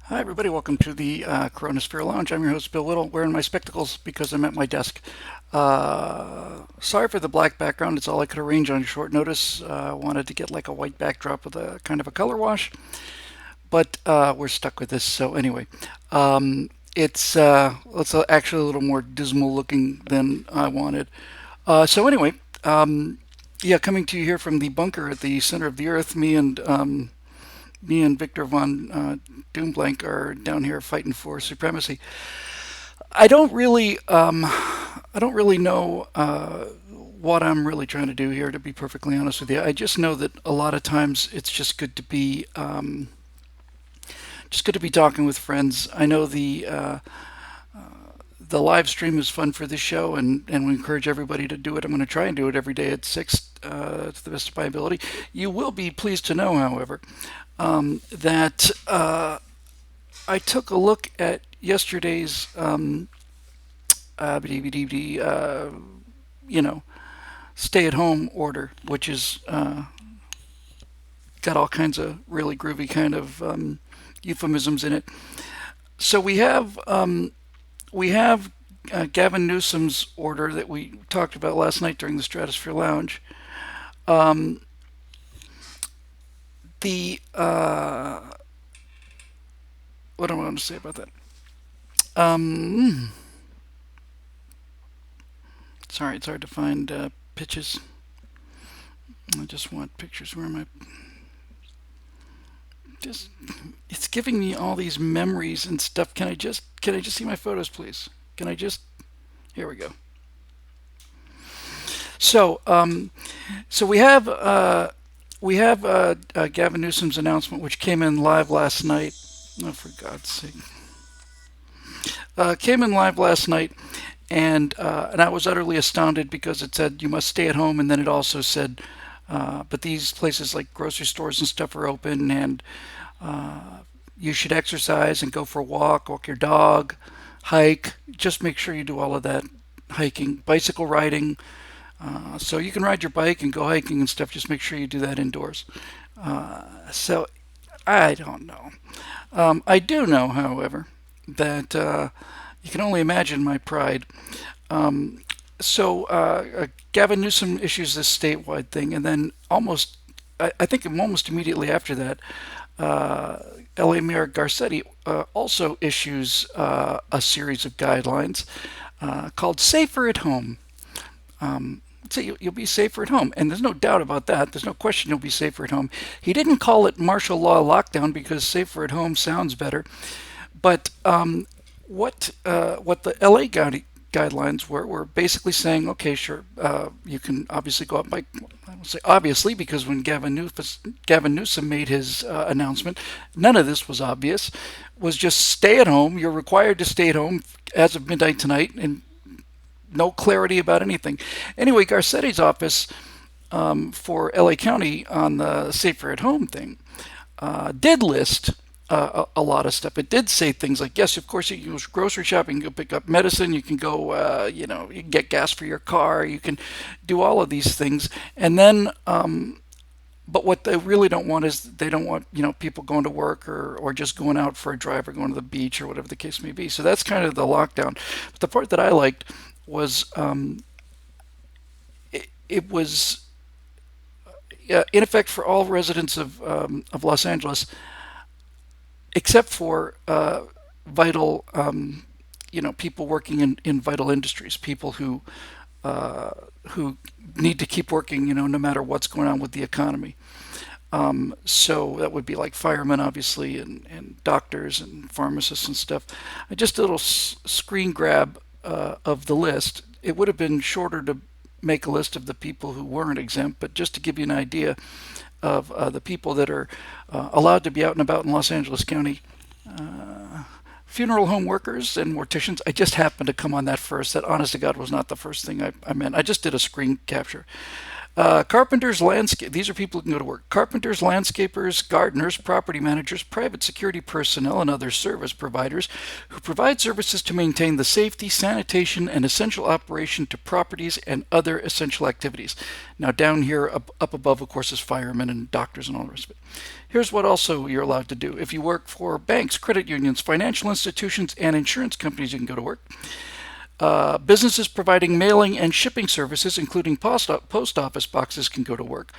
Hi, everybody. Welcome to the Coronasphere Lounge. I'm your host, Bill Whittle, wearing my spectacles because I'm at my desk. Sorry for the black background. It's all I could arrange on short notice. Wanted to get like a white backdrop with a kind of a color wash, but we're stuck with this. So anyway, it's actually a little more dismal looking than I wanted. So anyway, yeah, coming to you here from the bunker at the center of the earth. Me and Victor von Doomblank are down here fighting for supremacy. I don't really, I don't really know what I'm really trying to do here. To be perfectly honest with you, I just know that a lot of times it's just good to be talking with friends. I know the live stream is fun for this show, and we encourage everybody to do it. I'm going to try and do it every day at 6 to the best of my ability. You will be pleased to know, however, that I took a look at yesterday's, uh, you know, stay-at-home order, which is got all kinds of really groovy kind of euphemisms in it. So we have Gavin Newsom's order that we talked about last night during the Stratosphere Lounge. Um, the What do I want to say about that? Um, Sorry, it's hard to find pitches. I just want pictures. Where am I? Just It's giving me all these memories and stuff. Can I just see my photos, please? Can I just Here we go. So so we have Gavin Newsom's announcement, which came in live last night. Oh, for God's sake! Came in live last night, and I was utterly astounded because it said you must stay at home, and then it also said, but these places like grocery stores and stuff are open, and you should exercise and go for a walk your dog, hike. Just make sure you do all of that hiking, bicycle riding. So you can ride your bike and go hiking and stuff. Just make sure you do that indoors. So I don't know. I do know, however, that you can only imagine my pride. Gavin Newsom issues this statewide thing, and then I think almost immediately after that, LA Mayor Garcetti also issues a series of guidelines called Safer at Home. So you'll be safer at home, and there's no doubt about that. There's no question you'll be safer at home. He didn't call it martial law lockdown because safer at home sounds better. But what the LA guidelines were basically saying, okay, sure, you can obviously go out by, I will say obviously, because when Gavin Newsom made his announcement, none of this was obvious. It was just stay at home. You're required to stay at home as of midnight tonight, and no clarity about anything. Anyway, Garcetti's office for LA County on the safer at home thing did list a lot of stuff. It did say things like, yes, of course, you can go grocery shopping, you can go pick up medicine, you can go, you can get gas for your car, you can do all of these things. And then, but what they really don't want is they don't want, people going to work or just going out for a drive or going to the beach or whatever the case may be. So that's kind of the lockdown. But the part that I liked was it was in effect for all residents of Los Angeles, except for vital, people working in vital industries, people who need to keep working, no matter what's going on with the economy. So that would be like firemen, obviously, and doctors and pharmacists and stuff. I just did a little screen grab of the list. It would have been shorter to make a list of the people who weren't exempt, but just to give you an idea of the people that are allowed to be out and about in Los Angeles County. Funeral home workers and morticians. I just happened to come on that first. That, honest to God, was not the first thing I meant. I just did a screen capture. Carpenters, landscape. These are people who can go to work. Carpenters, landscapers, gardeners, property managers, private security personnel, and other service providers who provide services to maintain the safety, sanitation, and essential operation to properties and other essential activities. Now, down here, up above, of course, is firemen and doctors and all the rest of it. Here's what also you're allowed to do. If you work for banks, credit unions, financial institutions, and insurance companies, you can go to work. Businesses providing mailing and shipping services, including post office boxes, can go to work.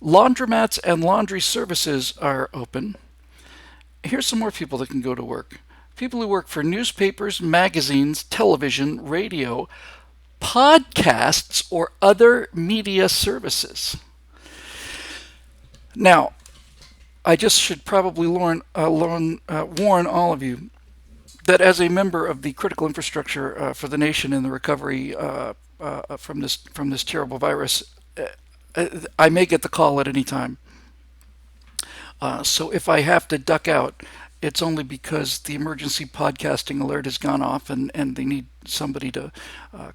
Laundromats and laundry services are open. Here's some more people that can go to work. People who work for newspapers, magazines, television, radio, podcasts, or other media services. Now, I just should probably warn all of you that as a member of the critical infrastructure for the nation in the recovery from this terrible virus, I may get the call at any time. So if I have to duck out, it's only because the emergency podcasting alert has gone off, and they need somebody to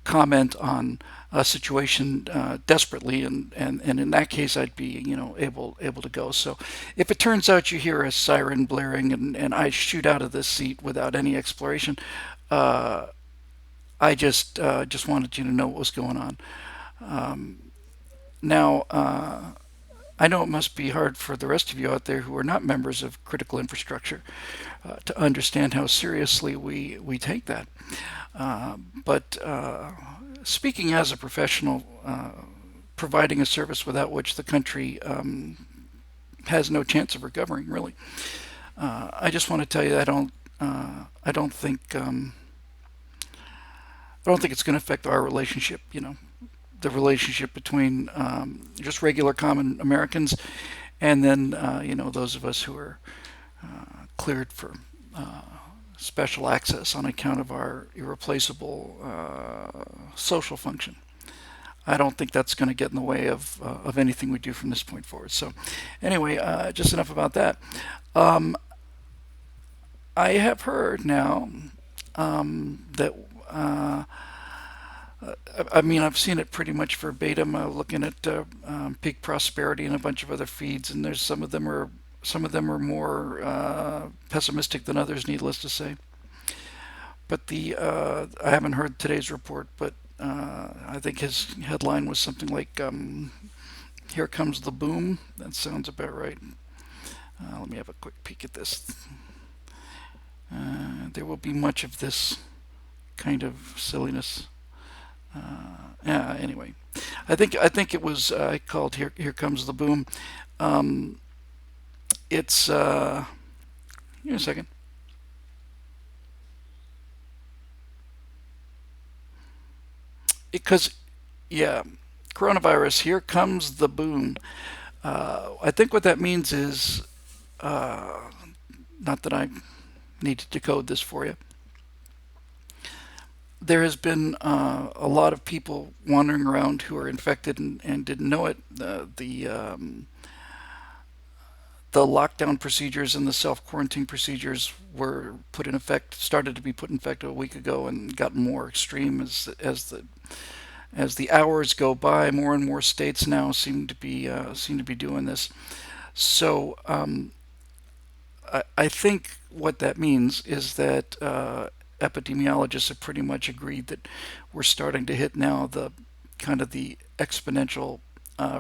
comment on a situation desperately, and in that case, I'd be able to go. So if it turns out you hear a siren blaring and I shoot out of this seat without any exploration, I just wanted you to know what was going on. Now. I know it must be hard for the rest of you out there who are not members of critical infrastructure to understand how seriously we take that. But speaking as a professional, providing a service without which the country has no chance of recovering, really, I just want to tell you that I don't think it's going to affect our relationship. The relationship between just regular common Americans and then those of us who are cleared for special access on account of our irreplaceable social function. I don't think that's going to get in the way of anything we do from this point forward. So anyway, just enough about that. I have heard now that I've seen it pretty much verbatim. Looking at Peak Prosperity and a bunch of other feeds, and there's some of them are more pessimistic than others, needless to say. But I haven't heard today's report, but I think his headline was something like "Here comes the boom." That sounds about right. Let me have a quick peek at this. There will be much of this kind of silliness. Anyway, I think it was called "Here Comes the Boom." It's give me a second. Because coronavirus. Here comes the boom. I think what that means is not that I need to decode this for you. There has been a lot of people wandering around who are infected and didn't know it. The lockdown procedures and the self-quarantine procedures were started to be put in effect a week ago, and got more extreme as the hours go by. More and more states now seem to be doing this. So I think what that means is that epidemiologists have pretty much agreed that we're starting to hit now the kind of the exponential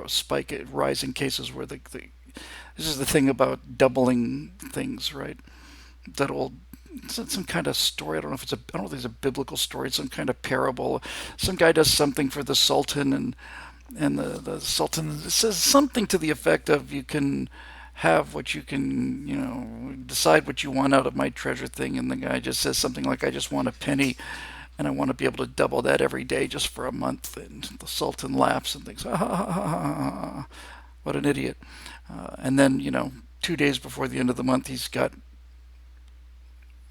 spike at rising cases, where this is the thing about doubling things, right? That old some kind of story. I don't know if it's a biblical story. It's some kind of parable. Some guy does something for the Sultan, and the Sultan says something to the effect of, "You can have what you can, decide what you want out of my treasure thing." And the guy just says something like, "I just want a penny, and I want to be able to double that every day just for a month." And the Sultan laughs and thinks, "Ha ha ha ha ha ha, what an idiot." And then, 2 days before the end of the month, he's got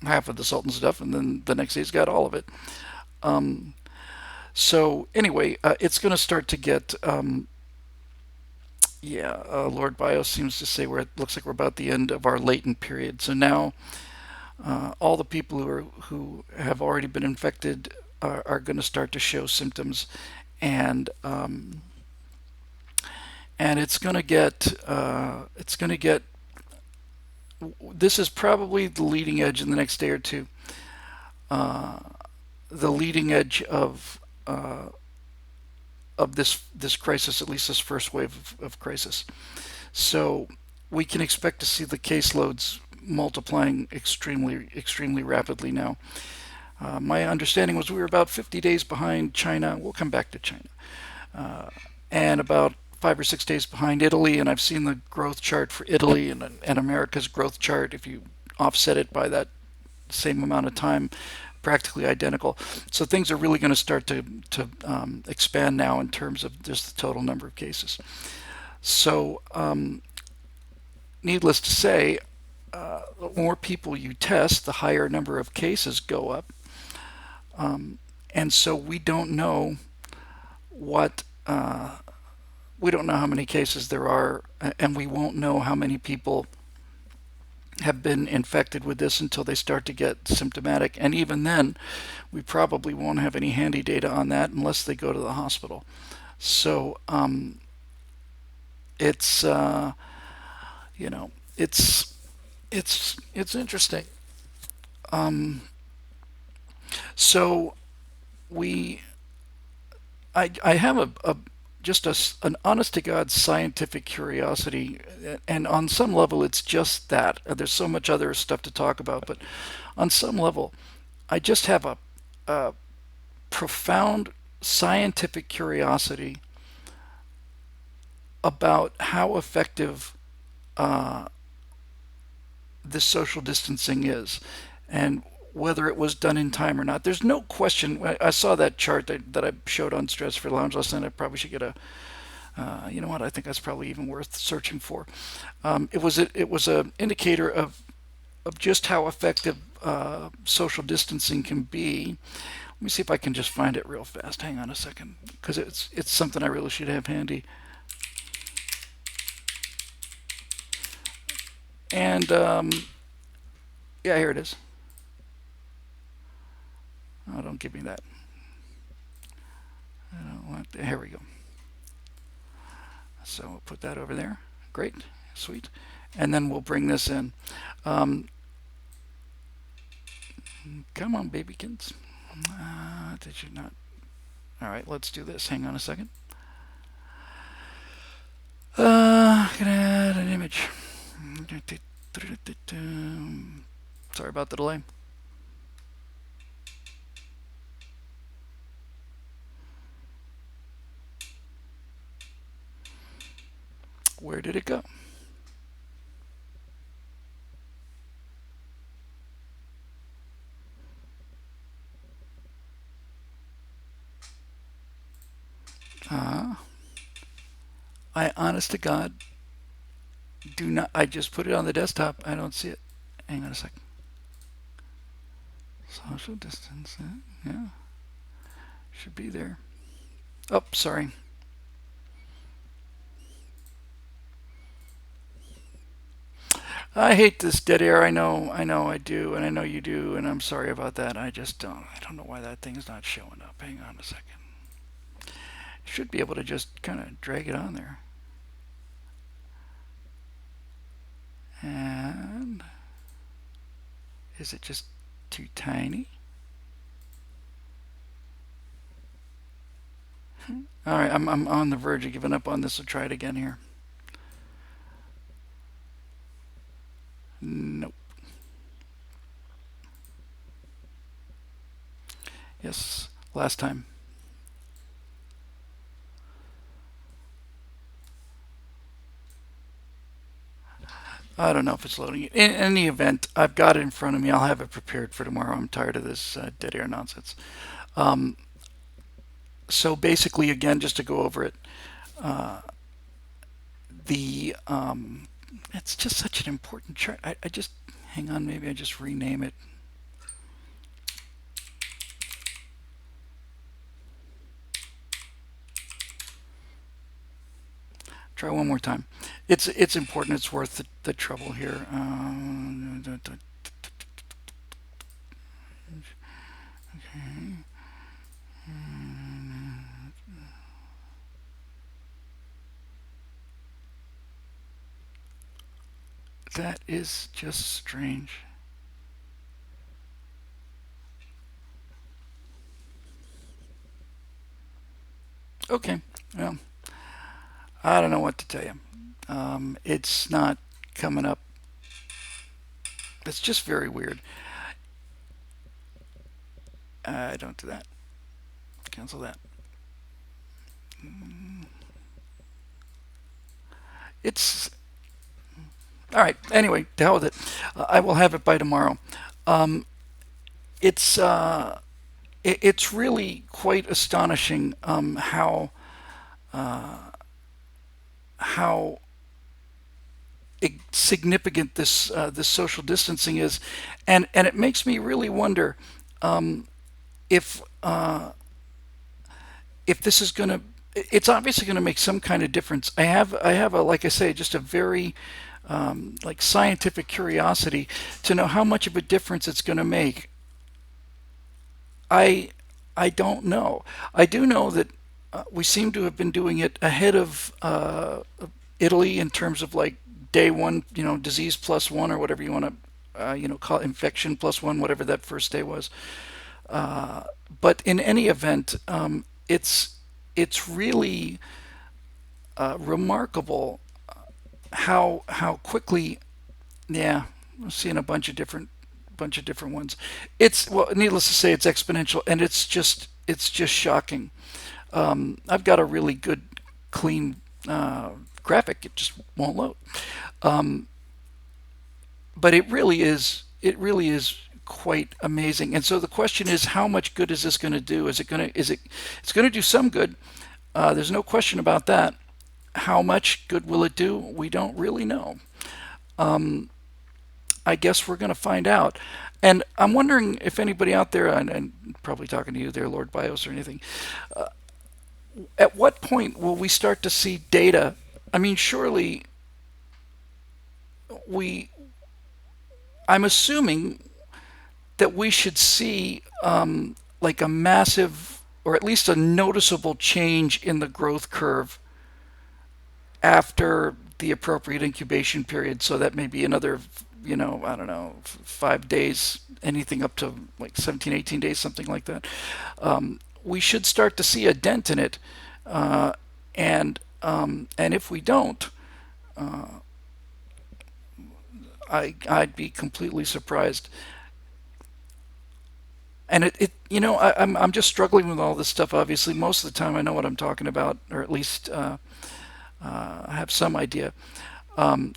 half of the Sultan's stuff, and then the next day he's got all of it. So anyway, it's going to start to get... Lord Bios seems to say it looks like we're about the end of our latent period. So now all the people who have already been infected are going to start to show symptoms, and and it's going to get. This is probably the leading edge in the next day or two. Uh, the leading edge of this crisis, at least this first wave of crisis. So we can expect to see the caseloads multiplying extremely rapidly now. My understanding was we were about 50 days behind China. We'll come back to China. And about 5 or 6 days behind Italy. And I've seen the growth chart for Italy and America's growth chart. If you offset it by that same amount of time, practically identical. So things are really going to start to expand now in terms of just the total number of cases. So, needless to say, the more people you test, the higher number of cases go up. And so what we don't know how many cases there are, and we won't know how many people have been infected with this until they start to get symptomatic. And even then, we probably won't have any handy data on that unless they go to the hospital. So it's you know it's interesting. So we I have a just an honest to God scientific curiosity, and on some level it's just that. There's so much other stuff to talk about, but on some level, I just have a profound scientific curiosity about how effective this social distancing is, and whether it was done in time or not. There's no question. I saw that chart that I showed on Stress for Lounge last night. I probably should get a. You know what? I think that's probably even worth searching for. It was an indicator of just how effective social distancing can be. Let me see if I can just find it real fast. Hang on a second, because it's something I really should have handy. And yeah, here it is. Oh, don't give me that. I don't want. Here we go. So we'll put that over there. Great, sweet. And then we'll bring this in. Come on, babykins. Did you not? All right, let's do this. Hang on a second. Gonna add an image. Sorry about the delay. Where did it go? I honest to God do not. I just put it on the desktop. I don't see it. Hang on a second. Social distancing. Yeah. Should be there. Oh, sorry. I hate this dead air. I do, and I know you do, and I'm sorry about that. I just don't. I don't know why that thing's not showing up. Hang on a second. Should be able to just kind of drag it on there. And is it just too tiny? All right, I'm on the verge of giving up on this. So try it again here. Nope. Yes, last time. I don't know if it's loading. In any event, I've got it in front of me. I'll have it prepared for tomorrow. I'm tired of this dead air nonsense. So basically, again, just to go over it, the it's just such an important chart. I just hang on. Maybe I just rename it. Try one more time. It's important. It's worth the trouble here. Okay. That is just strange. Okay, well, I don't know what to tell you. It's not coming up. It's just very weird. Don't do that. Cancel that. It's all right. Anyway, to hell with it. I will have it by tomorrow. Um, it's it's really quite astonishing how significant this social distancing is, and it makes me really wonder if if this is going to. It's obviously going to make some kind of difference. I have a, like I say, just a very like scientific curiosity to know how much of a difference it's going to make. I I don't know. I do know that we seem to have been doing it ahead of Italy in terms of like day one, disease plus one or whatever you want to, call it, infection plus one, whatever that first day was. But in any event, it's really remarkable how quickly. Yeah, we're seeing a bunch of different ones. It's, well, needless to say, it's exponential, and it's just shocking. I've got a really good, clean graphic. It just won't load. Um, but it really is quite amazing. And so the question is, how much good is this going to do? Is it going to is it It's going to do some good. There's no question about that. How much good will it do? We don't really know. Um, I guess we're going to find out. And I'm wondering if anybody out there, and probably talking to you there, Lord Bios, or anything, at what point will we start to see data? I mean, surely we, I'm assuming that we should see like a massive, or at least a noticeable change in the growth curve after the appropriate incubation period. So that may be another, I don't know, 5 days, anything up to like 17, 18 days, something like that. We should start to see a dent in it. Uh, and if we don't, I'd be completely surprised. And I'm just struggling with all this stuff. Obviously, most of the time I know what I'm talking about, or at least I have some idea. Um,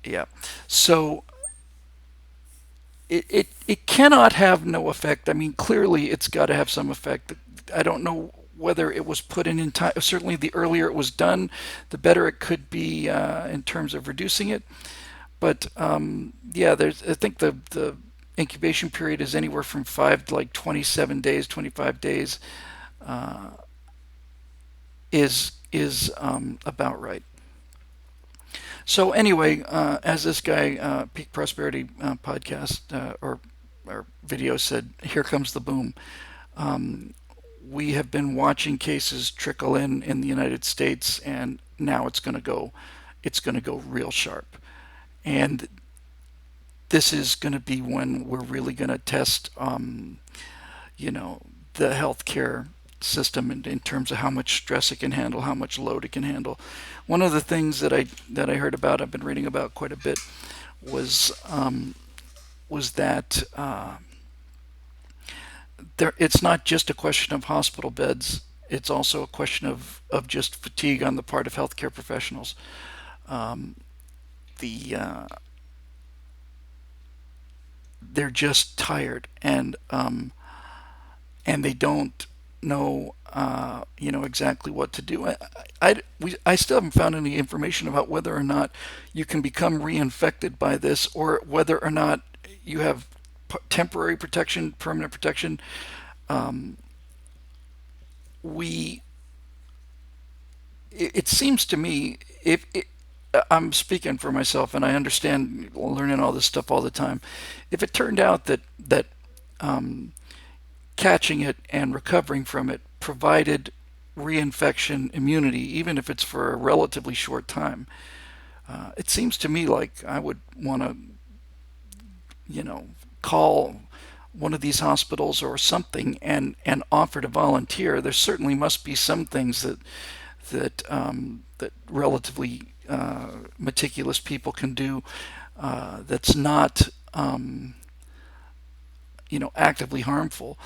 yeah. So it cannot have no effect. I mean, clearly it's got to have some effect. I don't know whether it was put in time. Certainly, the earlier it was done, the better it could be in terms of reducing it. But yeah, I think the incubation period is anywhere from 5 to like 27 days, 25 days is about right. So anyway, as this guy, Peak Prosperity podcast or video said, here comes the boom. Um, we have been watching cases trickle in the United States, and now it's going to go real sharp. And this is going to be when we're really going to test, you know, the healthcare system in terms of how much stress it can handle, how much load it can handle. One of the things that I heard about, I've been reading about quite a bit, was that it's not just a question of hospital beds. It's also a question of just fatigue on the part of healthcare professionals. Um, the They're just tired, and they don't know exactly what to do. I still haven't found any information about whether or not you can become reinfected by this, or whether or not you have temporary protection, permanent protection. Um, we it seems to me, if it, I'm speaking for myself, and I understand learning all this stuff all the time. If it turned out that um, catching it and recovering from it provided reinfection immunity, even if it's for a relatively short time, It seems to me like I would want to, you know, call one of these hospitals or something and offer to volunteer. There certainly must be some things that relatively meticulous people can do that's not actively harmful.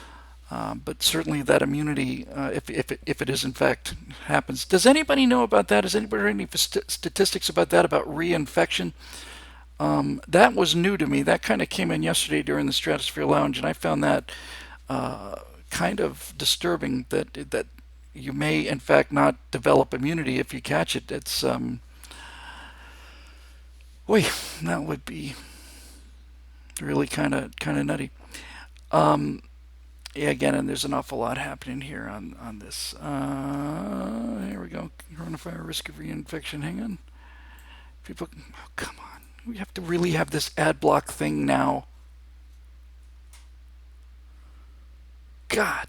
But certainly that immunity, if it is in fact happens. Does anybody know about that? Has anybody heard any statistics about that, about reinfection? That was new to me. That kind of came in yesterday during the Stratosphere Lounge, and I found that kind of disturbing that you may in fact not develop immunity if you catch it. It's boy, that would be really kind of nutty. Um, yeah, again, and there's an awful lot happening here on this. Here we go. Coronavirus risk of reinfection. Hang on. People, oh, come on. We have to really have this ad block thing now. God,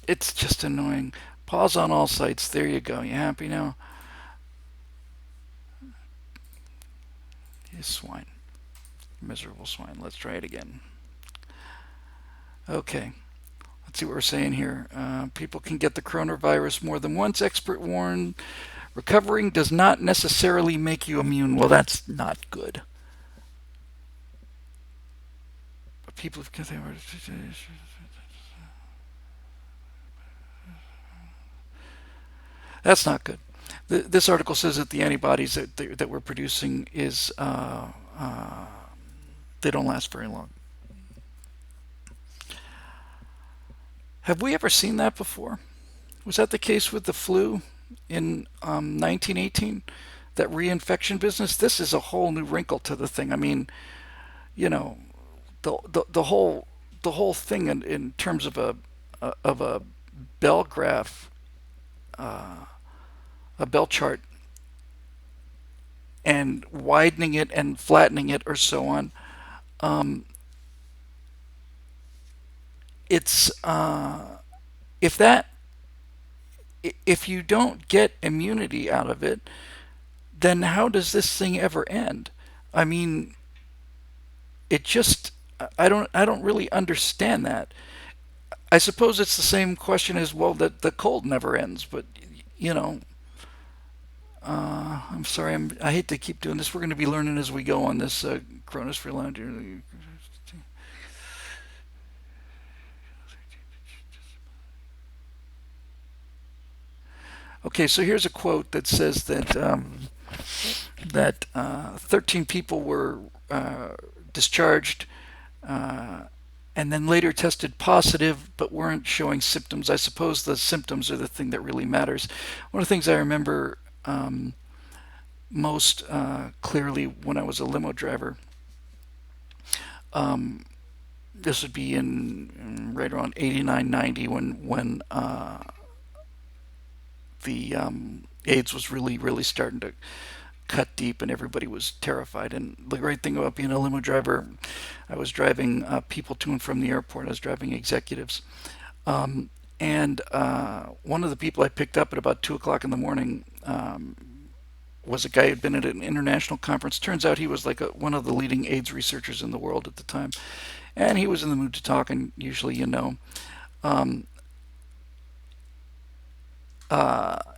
it's just annoying. Pause on all sites. There you go. You happy now? You swine. Miserable swine. Let's try it again. Okay. Let's see what we're saying here. People can get the coronavirus more than once. Expert warned. Recovering does not necessarily make you immune. Well, that's not good. But people have. That's not good. This article says that the antibodies that we're producing is they don't last very long. Have we ever seen that before? Was that the case with the flu in 1918? That reinfection business? This is a whole new wrinkle to the thing. I mean, you know, the whole thing in terms of a bell graph, a bell chart, and widening it and flattening it or so on. Um, it's if that if you don't get immunity out of it, then how does this thing ever end? I mean, it just I don't really understand that. I suppose it's the same question as well that the cold never ends, but you know, I'm sorry, I hate to keep doing this. We're going to be learning as we go on this Chronosphere Lounge. Okay, so here's a quote that says that 13 people were discharged and then later tested positive but weren't showing symptoms. I suppose the symptoms are the thing that really matters. One of the things I remember most clearly when I was a limo driver, um, this would be in right around 89, 90 when the AIDS was really starting to cut deep and everybody was terrified. And the great thing about being a limo driver, I was driving people to and from the airport. I was driving executives. And one of the people I picked up at about 2 o'clock in the morning was a guy who had been at an international conference. Turns out he was like one of the leading AIDS researchers in the world at the time. And he was in the mood to talk, and usually, Um,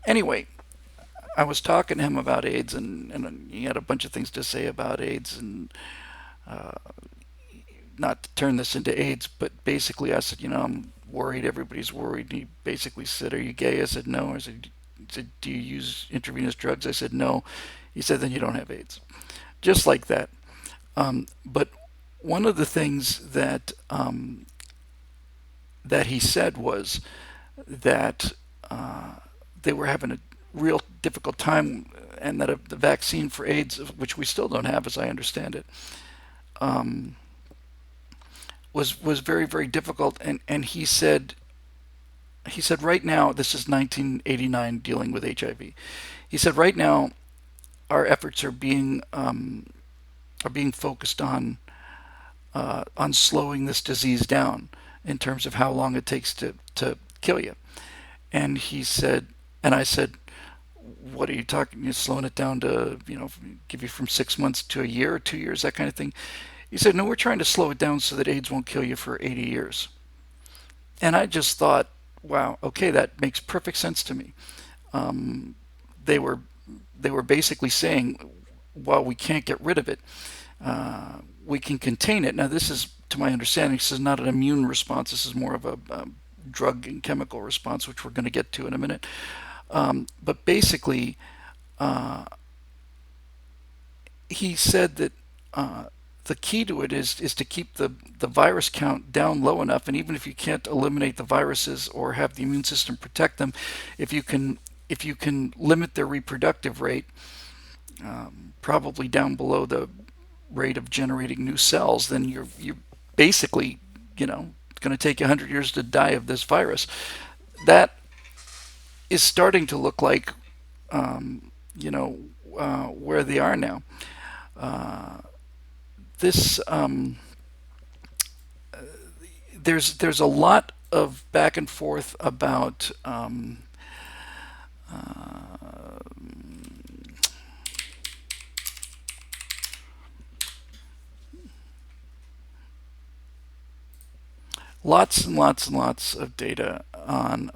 anyway, I was talking to him about AIDS, and he had a bunch of things to say about AIDS, and uh, not to turn this into AIDS, but basically I said, I'm worried, everybody's worried. And he basically said, are you gay? I said, no. He said, do you use intravenous drugs? I said, no. He said, then you don't have AIDS. Just like that. But one of the things that he said was that they were having a real difficult time, and that the vaccine for AIDS, which we still don't have, as I understand it, was very difficult. And he said right now, this is 1989 dealing with HIV. He said right now our efforts are being focused on slowing this disease down in terms of how long it takes to kill you. And he said, and I said, what are you talking? You're slowing it down to, give you from 6 months to a year or 2 years, that kind of thing. He said, no, we're trying to slow it down so that AIDS won't kill you for 80 years. And I just thought, wow, okay, that makes perfect sense to me. Um, they were they were basically saying, well, we can't get rid of it. We can contain it. Now, this is, to my understanding, this is not an immune response. This is more of a drug and chemical response, which we're going to get to in a minute. But basically, uh, he said that the key to it is to keep the virus count down low enough. And even if you can't eliminate the viruses or have the immune system protect them, if you can if you can limit their reproductive rate, probably down below the rate of generating new cells, then you're basically, it's going to take you 100 years to die of this virus. That is starting to look like, um, you know, where they are now. Uh, this there's a lot of back and forth about uh, lots and lots and lots of data on.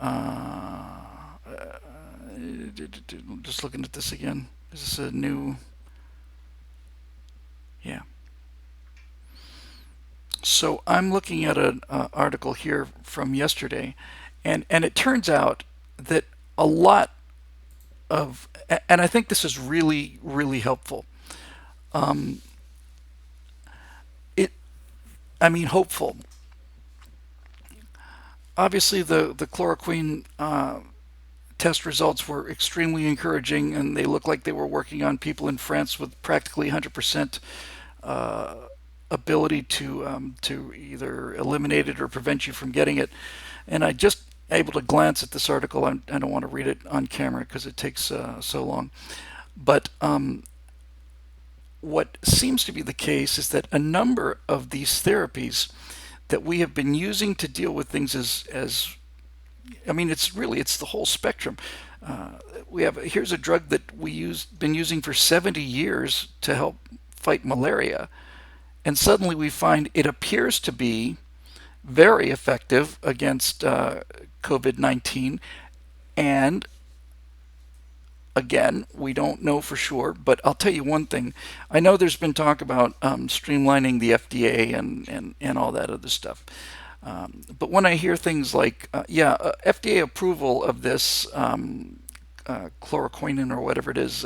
Just looking at this again. Is this a new? Yeah. So I'm looking at an article here from yesterday, and it turns out that a lot of, and I think this is really really helpful. Um, it, I mean, hopeful. Obviously, the chloroquine test results were extremely encouraging, and they look like they were working on people in France with practically 100% uh, ability to either eliminate it or prevent you from getting it. And I just able to glance at this article. I don't want to read it on camera because it takes so long. But what seems to be the case is that a number of these therapies that we have been using to deal with things as I mean, it's the whole spectrum. We have here's a drug that been using for 70 years to help fight malaria, and suddenly we find it appears to be very effective against COVID-19. And again, we don't know for sure, but I'll tell you one thing. I know there's been talk about streamlining the FDA and all that other stuff. But when I hear things like, FDA approval of this chloroquine or whatever it is,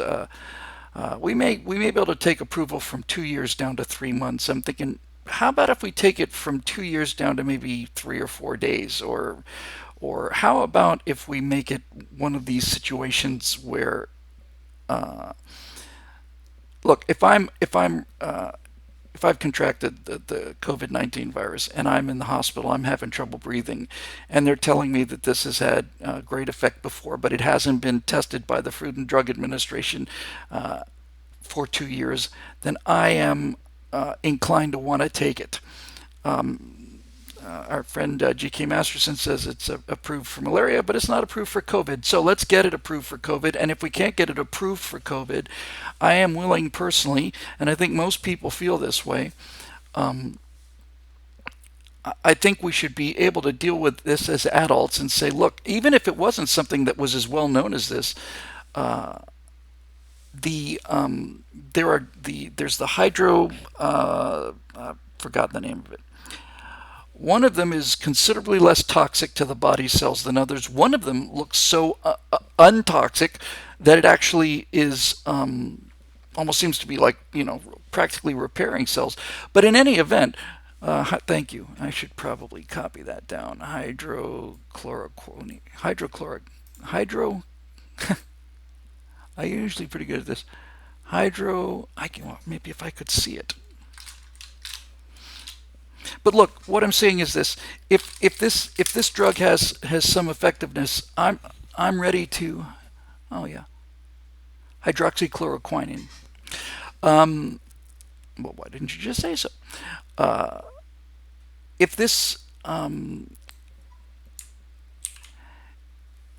we may be able to take approval from 2 years down to 3 months. I'm thinking, how about if we take it from 2 years down to maybe 3 or 4 days, or how about if we make it one of these situations where, uh, look, if I've contracted the COVID-19 virus and I'm in the hospital, I'm having trouble breathing, and they're telling me that this has had great effect before, but it hasn't been tested by the Food and Drug Administration for 2 years, then I am inclined to want to take it. Our friend G.K. Masterson says it's approved for malaria, but it's not approved for COVID. So let's get it approved for COVID. And if we can't get it approved for COVID, I am willing personally, and I think most people feel this way. Um, I think we should be able to deal with this as adults and say, look, even if it wasn't something that was as well known as this, uh, the there's the hydro. Forgot the name of it. One of them is considerably less toxic to the body cells than others. One of them looks so untoxic that it actually is almost seems to be like, practically repairing cells. But in any event, thank you. I should probably copy that down. Hydro. I'm usually pretty good at this. Maybe if I could see it. But look, what I'm saying is this: if this drug has some effectiveness, I'm ready to. Oh yeah, hydroxychloroquine. Um, well, why didn't you just say so? Uh, if this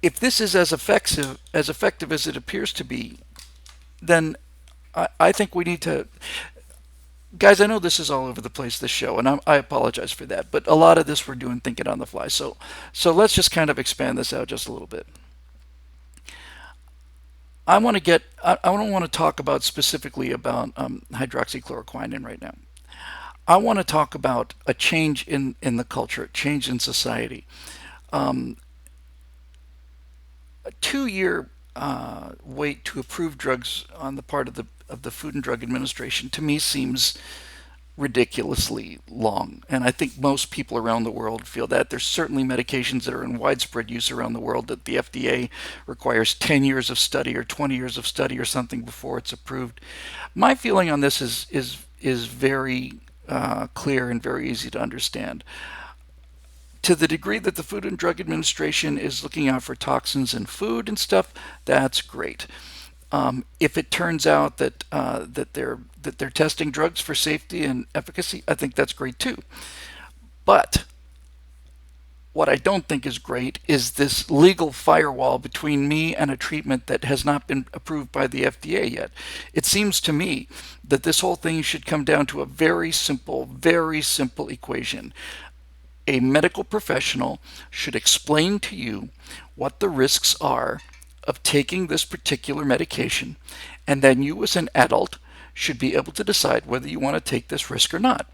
if this is as effective as it appears to be, then I think we need to, guys. I know this is all over the place, this show, and I apologize for that. But a lot of this we're doing thinking on the fly. So let's just kind of expand this out just a little bit. I don't want to talk about specifically about hydroxychloroquine right now. I want to talk about a change in the culture, a change in society. A 2 year wait to approve drugs on the part of the Food and Drug Administration to me seems ridiculously long. And I think most people around the world feel that. There's certainly medications that are in widespread use around the world that the FDA requires 10 years of study or 20 years of study or something before it's approved. My feeling on this is very clear and very easy to understand. To the degree that the Food and Drug Administration is looking out for toxins in food and stuff, that's great. If it turns out that they're testing drugs for safety and efficacy, I think that's great too. But what I don't think is great is this legal firewall between me and a treatment that has not been approved by the FDA yet. It seems to me that this whole thing should come down to a very simple equation. A medical professional should explain to you what the risks are of taking this particular medication, and then you, as an adult, should be able to decide whether you want to take this risk or not.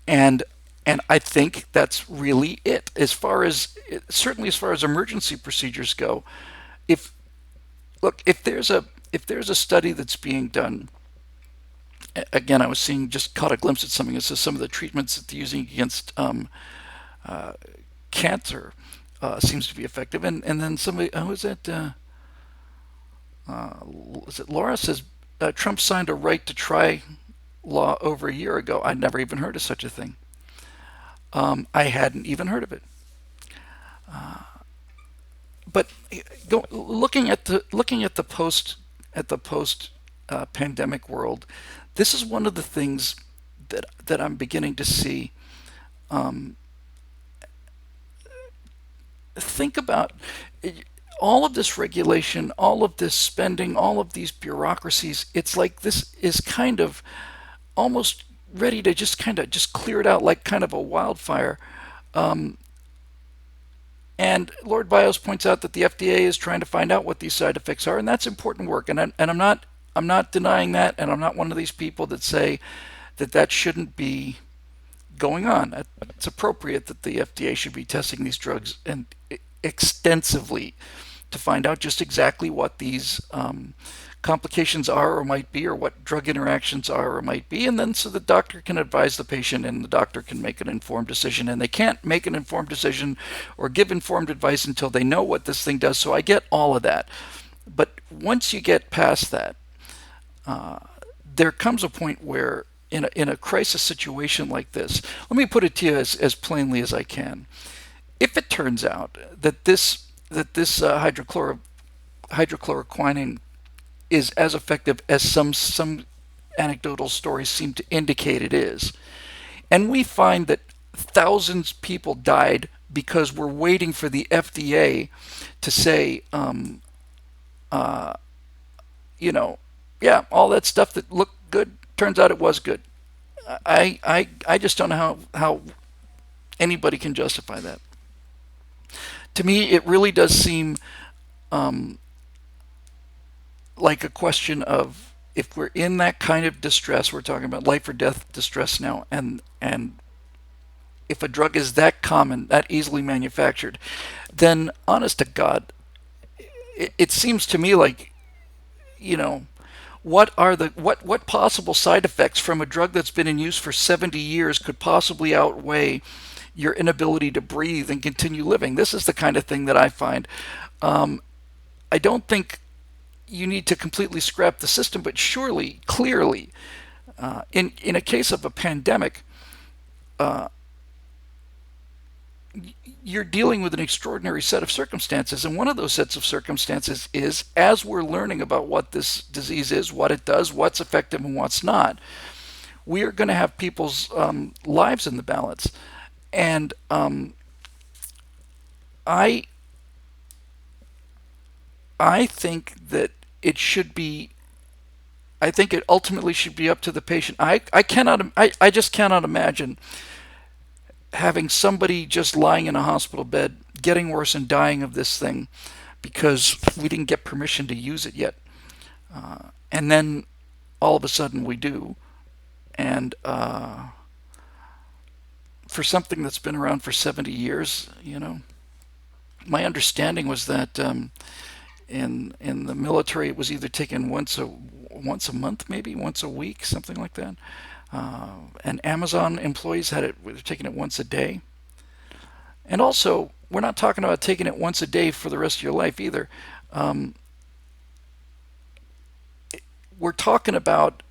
And and I think that's really it. As far as certainly as far as emergency procedures go, if look if there's a study that's being done, again, I was seeing, just caught a glimpse at something that says some of the treatments that they're using against cancer seems to be effective. And then somebody, who is it? Is it Laura says Trump signed a right to try law over a year ago. I'd never even heard of such a thing. I hadn't even heard of it. But looking at the post pandemic world, this is one of the things that I'm beginning to see. Um, think about all of this regulation, all of this spending, all of these bureaucracies. It's like this is kind of almost ready to just kind of just clear it out like kind of a wildfire. Um, and Lord Bios points out that the FDA is trying to find out what these side effects are, and that's important work. And I'm not denying that, and I'm not one of these people that say that shouldn't be going on. It's appropriate that the FDA should be testing these drugs and extensively to find out just exactly what these complications are or might be, or what drug interactions are or might be, and then so the doctor can advise the patient and the doctor can make an informed decision. And they can't make an informed decision or give informed advice until they know what this thing does. So I get all of that. But once you get past that, there comes a point where in a crisis situation like this, let me put it to you as plainly as I can. If it turns out that this hydrochloroquine is as effective as some anecdotal stories seem to indicate it is, and we find that thousands of people died because we're waiting for the FDA to say, you know, yeah, all that stuff that looked good turns out it was good. I just don't know how anybody can justify that. To me, it really does seem um, like a question of, if we're in that kind of distress, we're talking about life or death distress now, and if a drug is that common, that easily manufactured, then honest to God, it seems to me like, you know, what possible side effects from a drug that's been in use for 70 years could possibly outweigh your inability to breathe and continue living? This is the kind of thing that I find. Um, I don't think you need to completely scrap the system, but surely, clearly, in a case of a pandemic, uh, you're dealing with an extraordinary set of circumstances. And one of those sets of circumstances is, as we're learning about what this disease is, what it does, what's effective and what's not, we are going to have people's lives in the balance. And I I think that it should be. I think it ultimately should be up to the patient. I just cannot imagine having somebody just lying in a hospital bed, getting worse and dying of this thing because we didn't get permission to use it yet. And then all of a sudden we do. And for something that's been around for 70 years, my understanding was that in the military it was either taken once a month, maybe once a week, something like that. And Amazon employees had it were taking it once a day. And also, we're not talking about taking it once a day for the rest of your life either. Um, we're talking about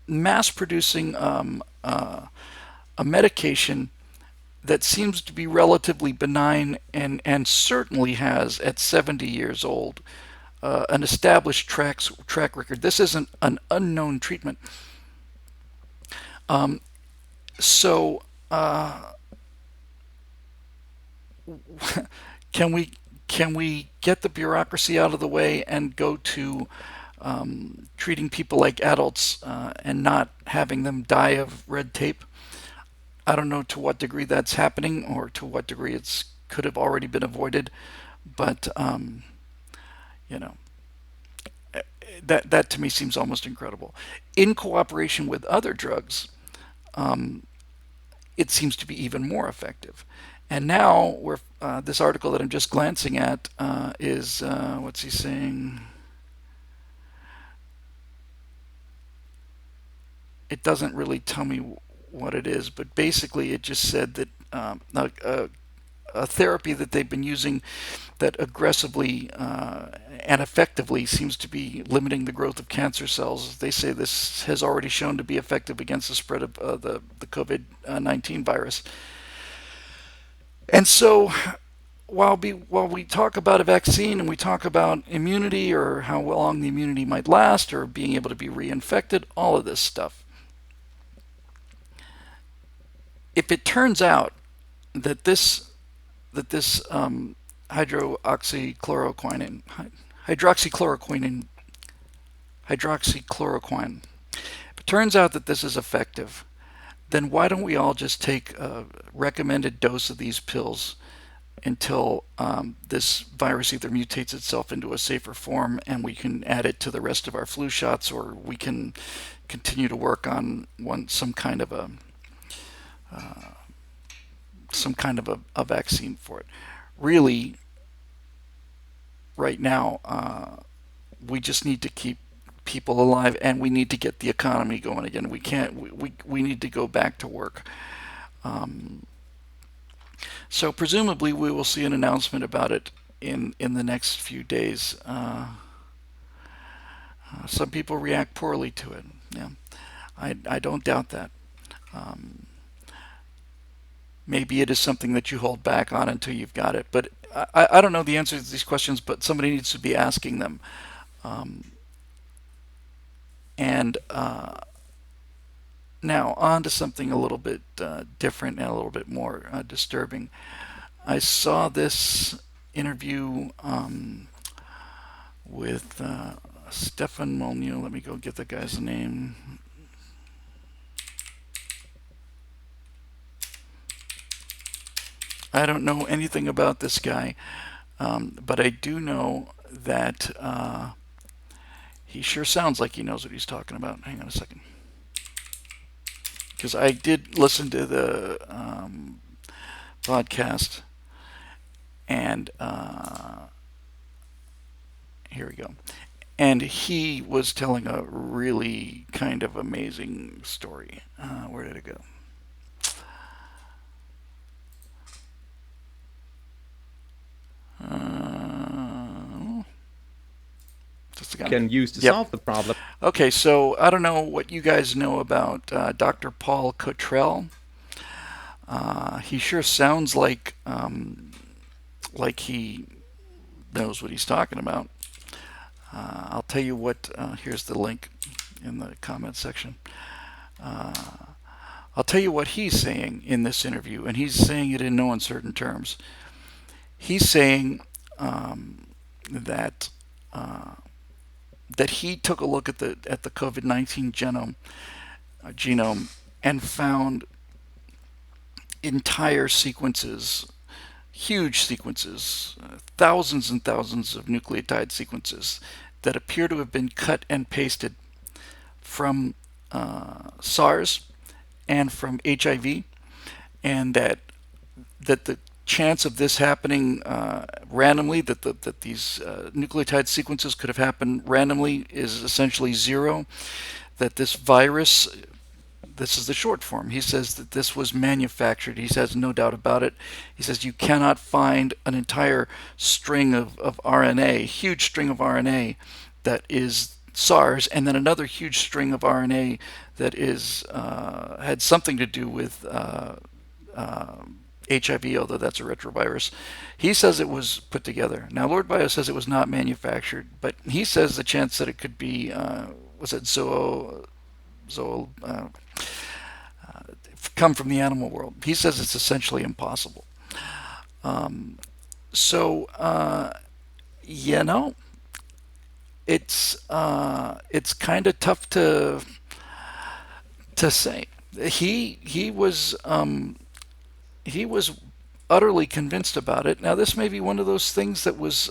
mass producing a medication that seems to be relatively benign and certainly has, at 70 years old, an established track record. This isn't an unknown treatment. So can we get the bureaucracy out of the way and go to treating people like adults and not having them die of red tape? I don't know to what degree that's happening or to what degree it's could have already been avoided, but you know that to me seems almost incredible. In cooperation with other drugs, it seems to be even more effective. And now this article that I'm just glancing at is what's he saying? It doesn't really tell me what it is, but basically it just said that a therapy that they've been using that aggressively and effectively seems to be limiting the growth of cancer cells. They say this has already shown to be effective against the spread of the COVID-19 virus. And so while we talk about a vaccine and we talk about immunity or how long the immunity might last or being able to be reinfected, all of this stuff, if it turns out that this hydroxychloroquine, if it turns out that this is effective, then why don't we all just take a recommended dose of these pills until this virus either mutates itself into a safer form and we can add it to the rest of our flu shots, or we can continue to work on some kind of a vaccine for it. Really, right now, we just need to keep people alive, and we need to get the economy going again. We can't. We need to go back to work. So presumably, we will see an announcement about it in the next few days. Some people react poorly to it. Yeah, I don't doubt that. Maybe it is something that you hold back on until you've got it. But I don't know the answers to these questions, but somebody needs to be asking them. And now on to something a little bit different and a little bit more disturbing. I saw this interview with Stefan Molyneux. Let me go get the guy's name. I don't know anything about this guy, but I do know that he sure sounds like he knows what he's talking about. Hang on a second. Because I did listen to the podcast, and here we go. And he was telling a really kind of amazing story. Where did it go? Can use to solve the problem. Okay, so I don't know what you guys know about Dr. Paul Cottrell. He sure sounds like he knows what he's talking about. I'll tell you what. Here's the link in the comment section. I'll tell you what he's saying in this interview, and he's saying it in no uncertain terms. He's saying that that he took a look at the COVID-19 genome and found entire sequences, huge sequences, thousands and thousands of nucleotide sequences that appear to have been cut and pasted from SARS and from HIV, and that the chance of this happening randomly, that these nucleotide sequences could have happened randomly, is essentially zero. That this virus, this is the short form. He says that this was manufactured. He says no doubt about it. He says you cannot find an entire string of RNA, huge string of RNA that is SARS, and then another huge string of RNA that is had something to do with HIV, although that's a retrovirus. He says it was put together. Now, Lord Bio says it was not manufactured, but he says the chance that it could be was it come from the animal world. He says it's essentially impossible. So you know, it's kind of tough to say. He was utterly convinced about it. Now, this may be one of those things that was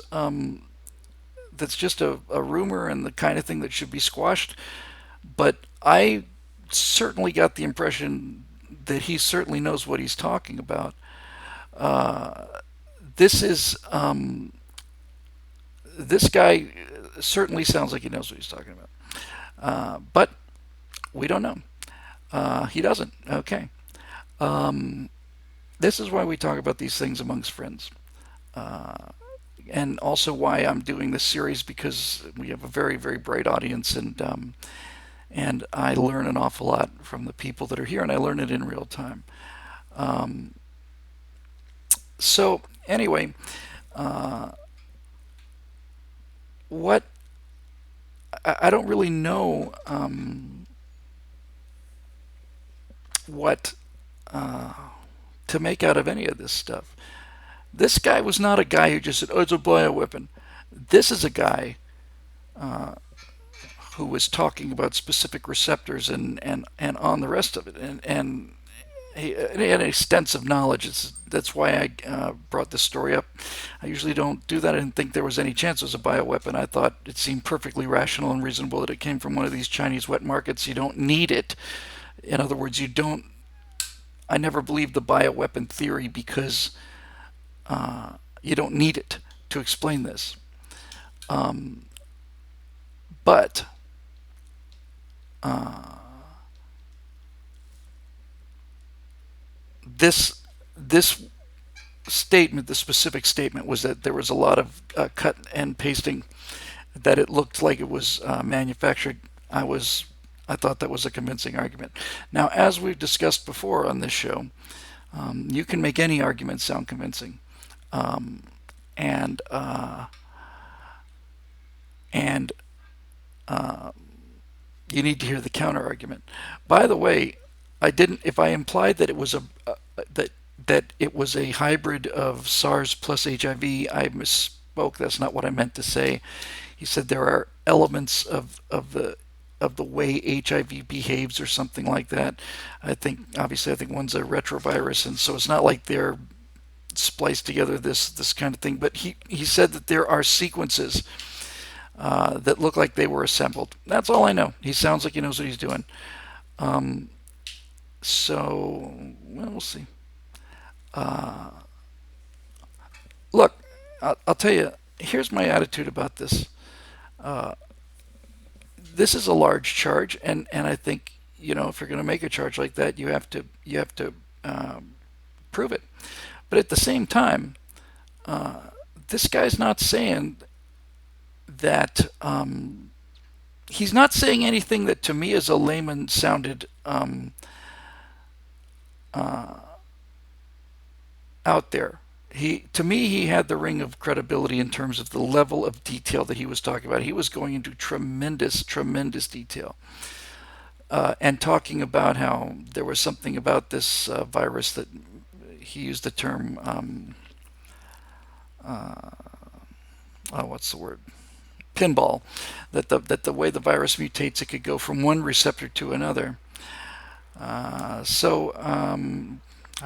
that's just a rumor and the kind of thing that should be squashed. But I certainly got the impression that he certainly knows what he's talking about. This is this guy certainly sounds like he knows what he's talking about, but we don't know. He doesn't. Okay. This is why we talk about these things amongst friends. And also why I'm doing this series, because we have a very, very bright audience, and I learn an awful lot from the people that are here, and I learn it in real time. So anyway, what I don't really know what to make out of any of this stuff. This guy was not a guy who just said, "Oh, it's a bioweapon." This is a guy who was talking about specific receptors and on the rest of it, and he had extensive knowledge. That's why I brought this story up. I usually don't do that. I didn't think there was any chance it was a bioweapon. I thought it seemed perfectly rational and reasonable that it came from one of these Chinese wet markets. You don't need it. In other words, you don't. I never believed the bioweapon theory because you don't need it to explain this. But this statement, the specific statement, was that there was a lot of cut and pasting, that it looked like it was manufactured. I thought that was a convincing argument. Now, as we've discussed before on this show, you can make any argument sound convincing, and you need to hear the counter argument. By the way, I didn't. If I implied that it was that it was a hybrid of SARS plus HIV, I misspoke. That's not what I meant to say. He said there are elements of the way HIV behaves or something like that. I think one's a retrovirus, and so it's not like they're spliced together this kind of thing. But he said that there are sequences that look like they were assembled. That's all I know. He sounds like he knows what he's doing. So, well, we'll see. Look, I'll tell you, here's my attitude about this. This is a large charge, and I think, if you're going to make a charge like that, you have to prove it. But at the same time, this guy's not saying that he's not saying anything that to me as a layman sounded out there. To me, he had the ring of credibility in terms of the level of detail that he was talking about. He was going into tremendous, tremendous detail, and talking about how there was something about this virus that he used the term what's the word? Pinball, that the way the virus mutates, it could go from one receptor to another. So I'm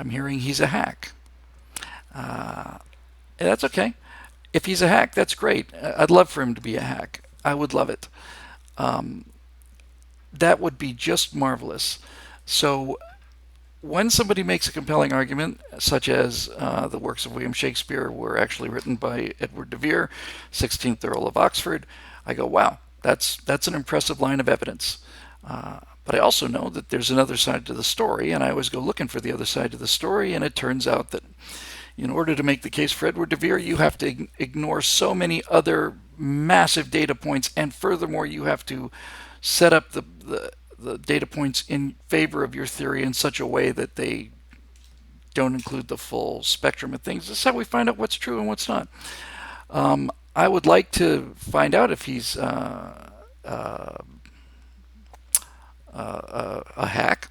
hearing he's a hack. And that's okay. If he's a hack, that's great. I'd love for him to be a hack. I would love it. Um, that would be just marvelous. So when somebody makes a compelling argument, such as the works of William Shakespeare were actually written by Edward de Vere, 16th Earl of Oxford, I go, wow, that's an impressive line of evidence. But I also know that there's another side to the story, and I always go looking for the other side to the story, and it turns out that in order to make the case for Edward de Vere, you have to ignore so many other massive data points, and furthermore, you have to set up the data points in favor of your theory in such a way that they don't include the full spectrum of things. This is how we find out what's true and what's not. I would like to find out if he's a hack,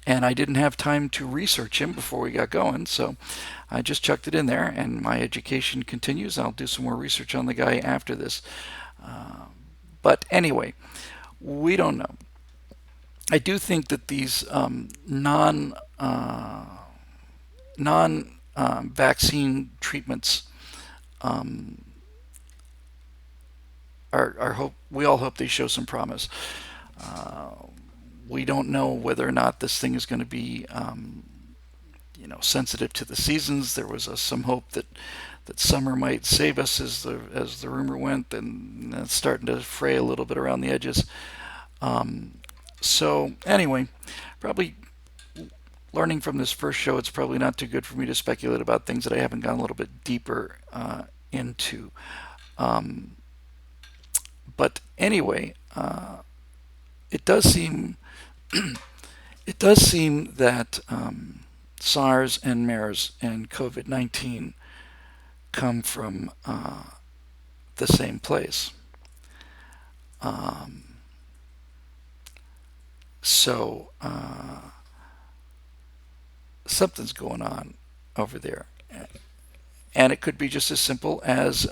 and I didn't have time to research him before we got going, so I just chucked it in there, and my education continues. I'll do some more research on the guy after this. But anyway, we don't know. I do think that these non vaccine treatments are hope. We all hope they show some promise. We don't know whether or not this thing is going to be sensitive to the seasons. There was some hope that summer might save us, as the rumor went, and it's starting to fray a little bit around the edges. So anyway, probably learning from this first show, it's probably not too good for me to speculate about things that I haven't gone a little bit deeper into. But anyway, it does seem that SARS and MERS and COVID-19 come from the same place. So something's going on over there, and it could be just as simple as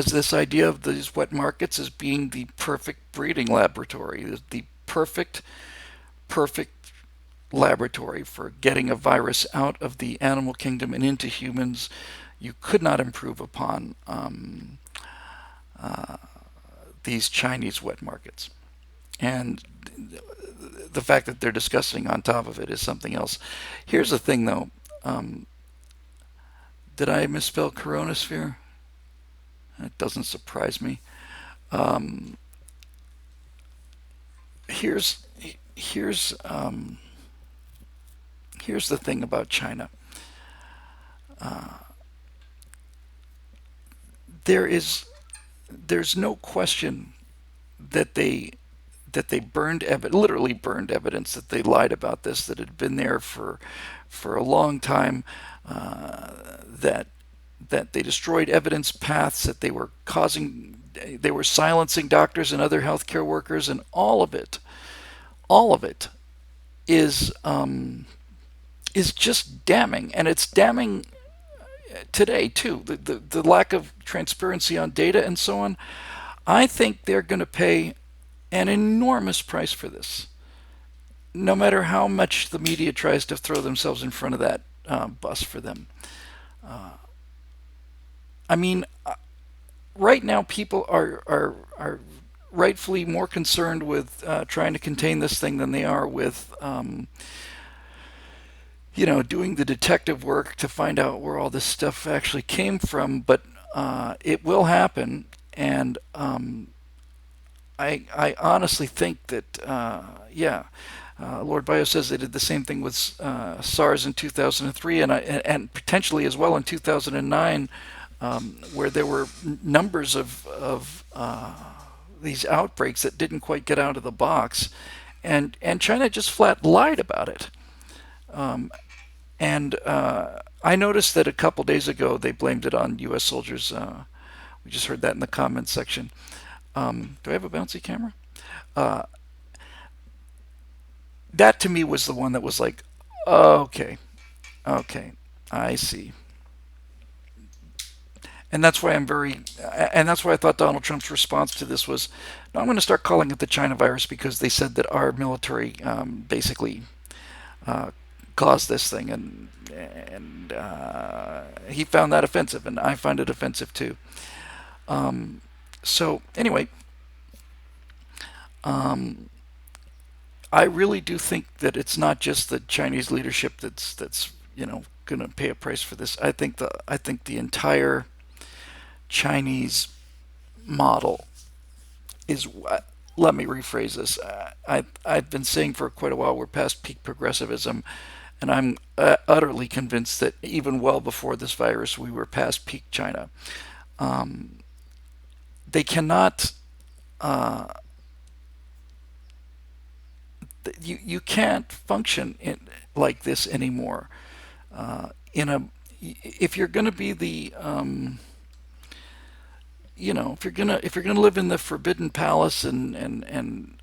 this idea of these wet markets as being the perfect breeding laboratory, the perfect laboratory for getting a virus out of the animal kingdom and into humans. You could not improve upon these Chinese wet markets. And the fact that they're disgusting on top of it is something else. Here's the thing, though. Did I misspell Coronasphere? It doesn't surprise me. Here's the thing about China. There's no question that they literally burned evidence, that they lied about this, that had been there for a long time, that they destroyed evidence paths, that they were silencing doctors and other healthcare workers, and all of it is just damning, and it's damning today too. The lack of transparency on data and so on. I think they're going to pay an enormous price for this, no matter how much the media tries to throw themselves in front of that bus for them. I mean, right now people are rightfully more concerned with trying to contain this thing than they are with doing the detective work to find out where all this stuff actually came from. But it will happen, and I honestly think that Lord Bio says they did the same thing with SARS in 2003, and potentially as well in 2009, where there were numbers of these outbreaks that didn't quite get out of the box, and China just flat lied about it. And I noticed that a couple days ago they blamed it on U.S. soldiers. We just heard that in the comments section. Do I have a bouncy camera? That to me was the one that was like, okay, I see. and that's why and that's why I thought Donald Trump's response to this was, no, I'm going to start calling it the China virus because they said that our military basically uh, caused this thing, and he found that offensive, and I find it offensive too. So anyway, um, I really do think that it's not just the Chinese leadership that's going to pay a price for this. I think the entire Chinese model is. Let me rephrase this. I've been saying for quite a while we're past peak progressivism, and I'm utterly convinced that even well before this virus we were past peak China. Um, they cannot. Uh, you can't function like this anymore. In a if you're going to be the if you're gonna live in the forbidden palace and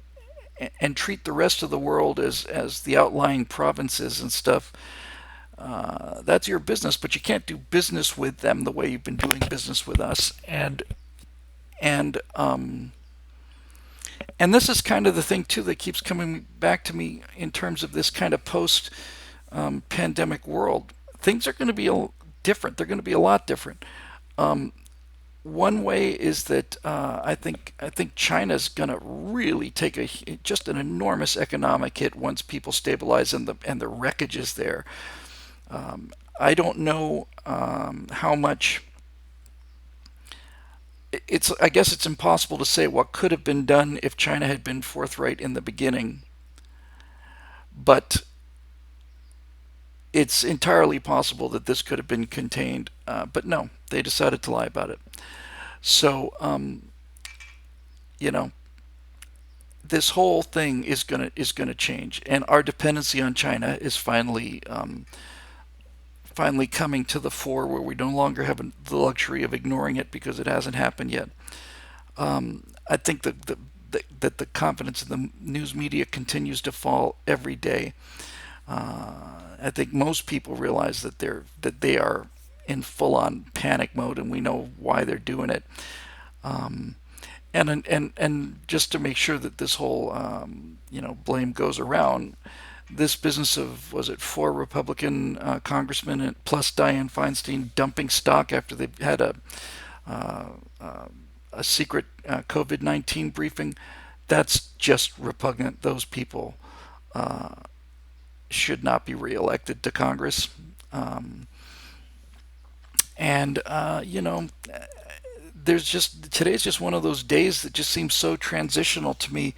treat the rest of the world as the outlying provinces and stuff, that's your business. But you can't do business with them the way you've been doing business with us. And and this is kind of the thing too that keeps coming back to me in terms of this kind of post pandemic world. Things are going to be different. They're going to be a lot different. Um, One way is that I think China's going to really take just an enormous economic hit once people stabilize and the wreckage is there. I don't know how much. It's I guess it's impossible to say what could have been done if China had been forthright in the beginning, but it's entirely possible that this could have been contained. But no, they decided to lie about it. So you know, this whole thing is gonna change, and our dependency on China is finally coming to the fore, where we no longer have the luxury of ignoring it because it hasn't happened yet. I think that the confidence in the news media continues to fall every day. I think most people realize that they are in full on panic mode, and we know why they're doing it. Um, and just to make sure that this whole blame goes around, this business of, was it four Republican congressmen and plus Dianne Feinstein dumping stock after they had uh, uh, a secret COVID-19 briefing, that's just repugnant. Those people uh, should not be reelected to Congress. Um, and there's just today's just one of those days that just seems so transitional to me.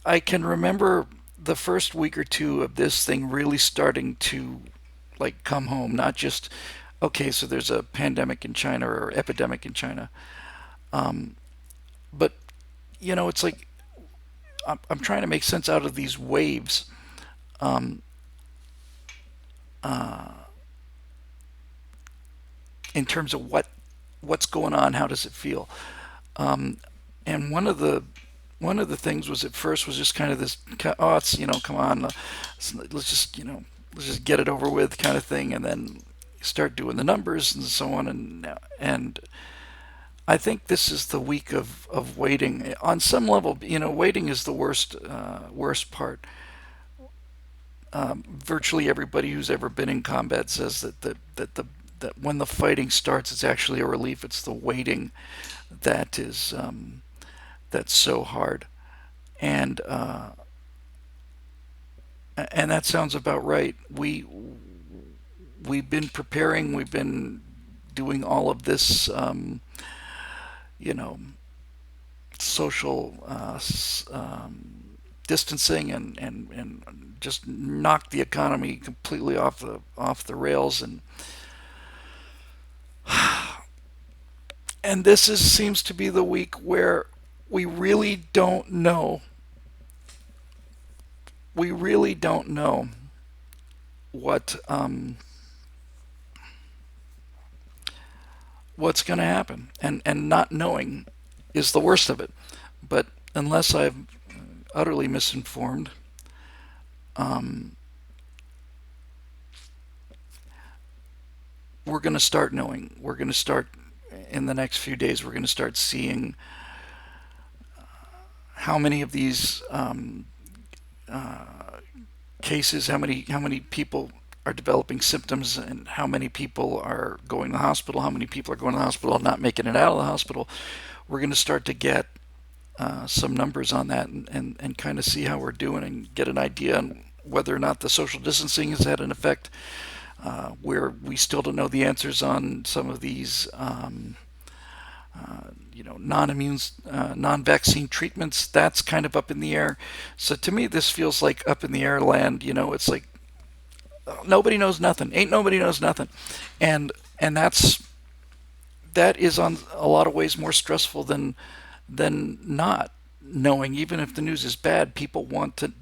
I can remember the first week or two of this thing really starting to like come home, not just okay, so there's a pandemic in China or epidemic in China, um, but it's like I'm trying to make sense out of these waves. Um, uh, in terms of what's going on, how does it feel? Um, and one of the things was at first was just kind of this, oh, it's come on, let's just let's just get it over with kind of thing, and then you start doing the numbers and so on, and I think this is the week of waiting. On some level, waiting is the worst part. Virtually everybody who's ever been in combat says that when the fighting starts, it's actually a relief. It's the waiting that is that's so hard, and and that sounds about right. We've been preparing. We've been doing all of this, you know, social distancing and just knocked the economy completely off the rails, and seems to be the week where we really don't know. We really don't know what what's going to happen, and not knowing is the worst of it. But unless I'm utterly misinformed, um, we're going to start knowing. We're going to start in the next few days. We're going to start seeing how many of these cases, how many people are developing symptoms, and how many people are going to the hospital, how many people are going to the hospital and not making it out of the hospital. We're going to start to get some numbers on that, and kind of see how we're doing and get an idea on whether or not the social distancing has had an effect. Where we still don't know the answers on some of these, non-vaccine treatments. That's kind of up in the air. So to me, this feels like up in the air land. It's like nobody knows nothing. Ain't nobody knows nothing, and that is on a lot of ways more stressful than not knowing. Even if the news is bad, people want to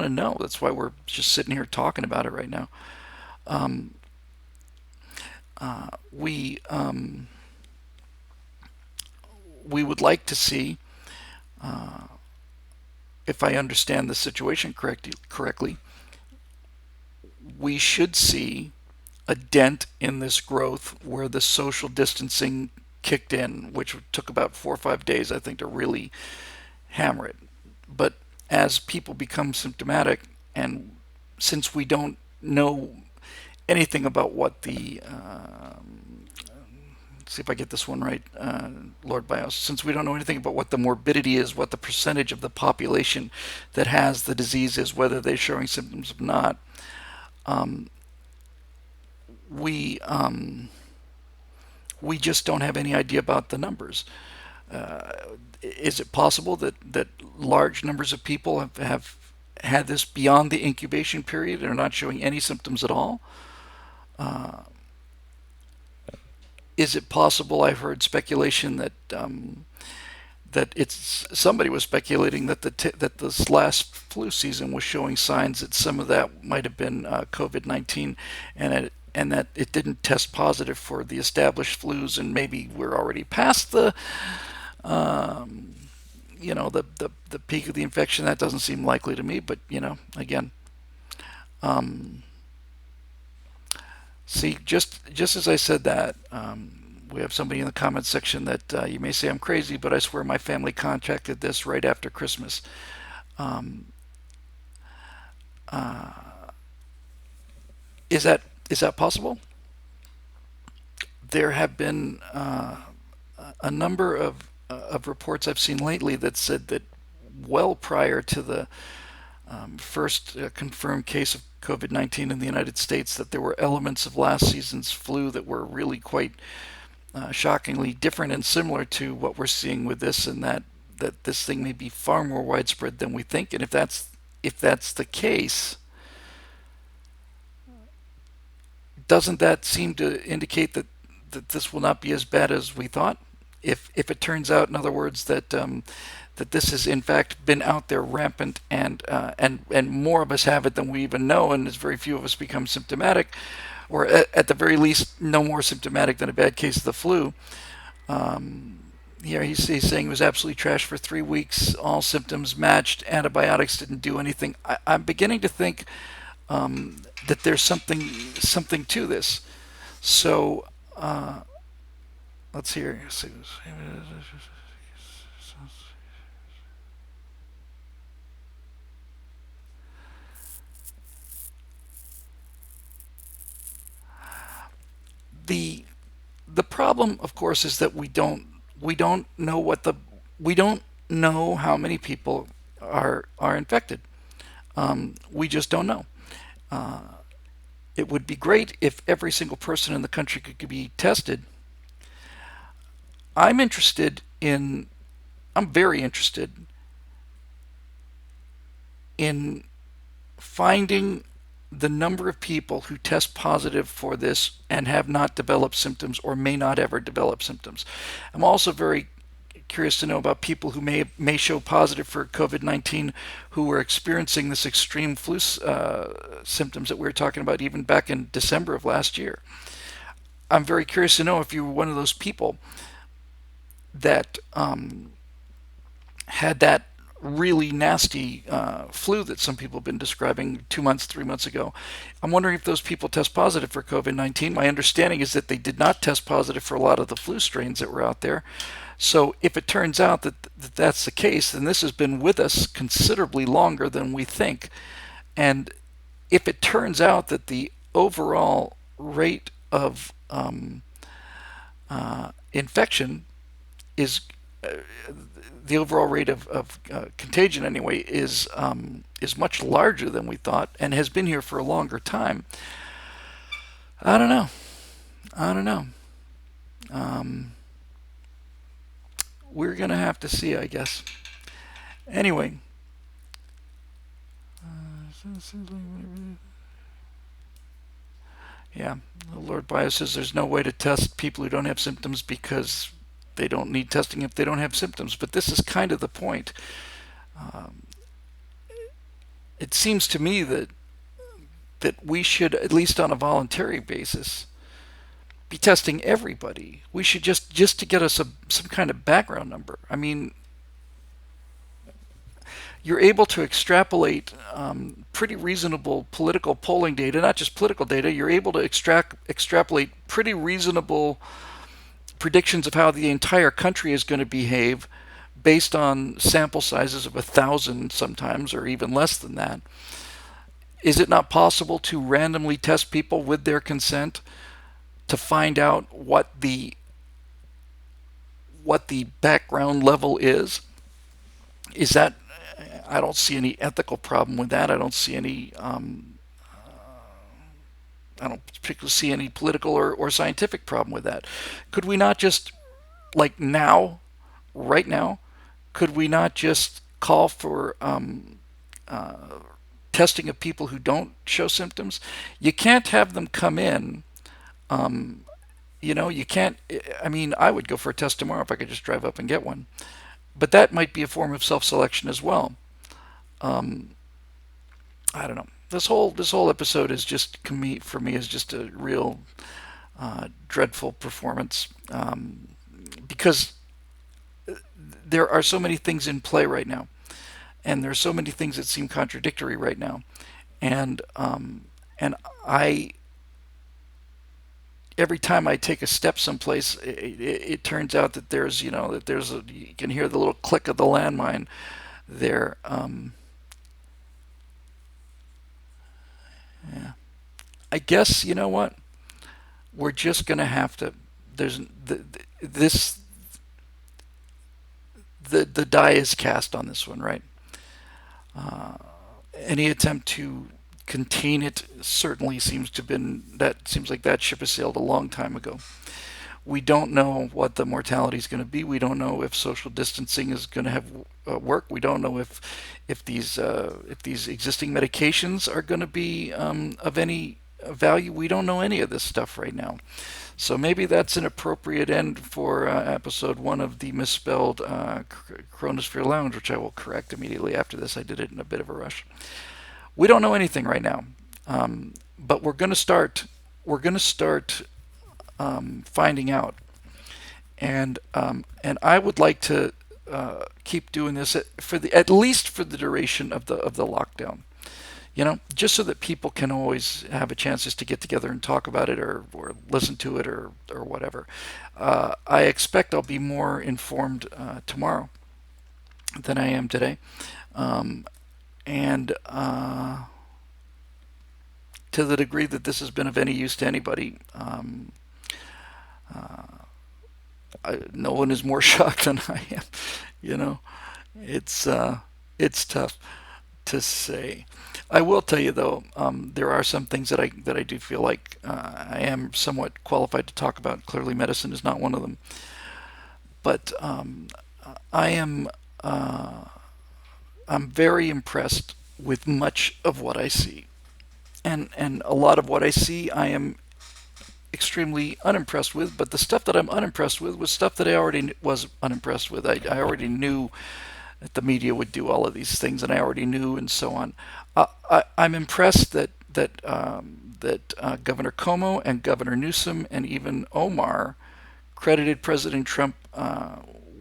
know. That's why we're just sitting here talking about it right now. We would like to see, if I understand the situation correctly, we should see a dent in this growth where the social distancing kicked in, which took about 4 or 5 days, I think, to really hammer it. But as people become symptomatic, and since we don't know anything about what the see if I get this one right, Lord Bios. Since we don't know anything about what the morbidity is, what the percentage of the population that has the disease is, whether they're showing symptoms or not, we we just don't have any idea about the numbers. Is it possible that large numbers of people have had this beyond the incubation period and are not showing any symptoms at all? Is it possible? I've heard speculation that it's somebody was speculating that that this last flu season was showing signs that some of that might have been COVID-19, and that it didn't test positive for the established flus, and maybe we're already past um, the peak of the infection. That doesn't seem likely to me, but again, see, just as I said that, we have somebody in the comments section that you may say I'm crazy, but I swear my family contracted this right after Christmas. Um, is that possible? There have been a number of reports I've seen lately that said that well prior to the first confirmed case of COVID-19 in the United States, that there were elements of last season's flu that were really quite shockingly different and similar to what we're seeing with this, and that this thing may be far more widespread than we think. And if that's the case, doesn't that seem to indicate that this will not be as bad as we thought? If it turns out, in other words, that this has in fact been out there rampant, and more of us have it than we even know, and as very few of us become symptomatic, or at the very least no more symptomatic than a bad case of the flu. He's saying it was absolutely trash for 3 weeks. All symptoms matched. Antibiotics didn't do anything. I'm beginning to think that there's something to this. So let's hear. The the problem, of course, is that we don't know we don't know how many people are infected. We just don't know. It would be great if every single person in the country could be tested. I'm interested in. I'm very interested in finding the number of people who test positive for this and have not developed symptoms or may not ever develop symptoms. I'm also very curious to know about people who may show positive for COVID-19 who were experiencing this extreme flu symptoms that we were talking about even back in December of last year. I'm very curious to know if you were one of those people that had that really nasty flu that some people have been describing 2 months, 3 months ago. I'm wondering if those people test positive for COVID-19. My understanding is that they did not test positive for a lot of the flu strains that were out there. So if it turns out that that's the case, then this has been with us considerably longer than we think. And if it turns out that the overall rate of infection is the overall rate of contagion anyway is much larger than we thought and has been here for a longer time. I don't know. I don't know. We're gonna have to see, I guess. Anyway. Yeah, Lord Bias says there's no way to test people who don't have symptoms because they don't need testing if they don't have symptoms. But this is kind of the point. Um, it seems to me that we should, at least on a voluntary basis, be testing everybody. We should just to get us some kind of background number. I mean, you're able to extrapolate pretty reasonable political polling data, not just political data. You're able to extrapolate pretty reasonable predictions of how the entire country is going to behave based on sample sizes of 1,000 sometimes, or even less than that. Is it not possible to randomly test people with their consent to find out what the background level is? Is that I don't see any ethical problem with that. I don't see any. I don't particularly see any political or scientific problem with that. Could we not just, like now, right now, could we not just call for testing of people who don't show symptoms? You can't have them come in. You can't. I mean, I would go for a test tomorrow if I could just drive up and get one. But that might be a form of self-selection as well. I don't know. This whole episode is just for me is just a real dreadful performance because there are so many things in play right now, and there are so many things that seem contradictory right now, and I every time I take a step someplace, it turns out that you can hear the little click of the landmine there. Yeah. I guess you know what? We're just gonna have to. There's this the die is cast on this one, right? Any attempt to contain it certainly seems like that ship has sailed a long time ago. We don't know what the mortality is going to be. We don't know if social distancing is going to have work. We don't know if these existing medications are going to be of any value. We don't know any of this stuff right now. So maybe that's an appropriate end for episode 1 of the misspelled Coronasphere Lounge, which I will correct immediately after this. I did it in a bit of a rush. We don't know anything right now, but we're going to start. We're going to start finding out, and I would like to keep doing this at least for the duration of the lockdown. Just so that people can always have a chance just to get together and talk about it or listen to it or whatever. I expect I'll be more informed tomorrow than I am today. And to the degree that this has been of any use to anybody, no one is more shocked than I am. It's tough to say. I will tell you though, there are some things that I do feel like I am somewhat qualified to talk about. Clearly, medicine is not one of them. But I am I'm very impressed with much of what I see, and a lot of what I see I am extremely unimpressed with. But the stuff that I'm unimpressed with was stuff that I already was unimpressed with. I already knew that the media would do all of these things, and I already knew, and so on. I'm impressed that Governor Cuomo and Governor Newsom and even Omar credited President Trump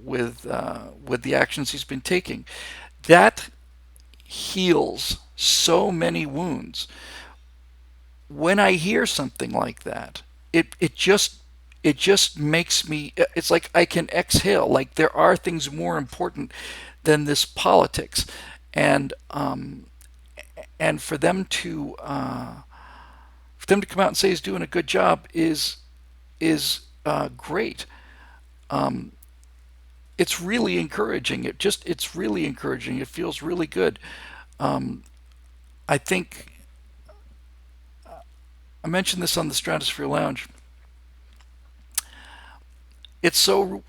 with the actions he's been taking. That heals so many wounds. When I hear something like that, it just makes me, it's like I can exhale. Like there are things more important than this politics. And and for them to come out and say he's doing a good job is great. It's really encouraging. It's really encouraging. It feels really good. I think I mentioned this on the Stratosphere Lounge. It's so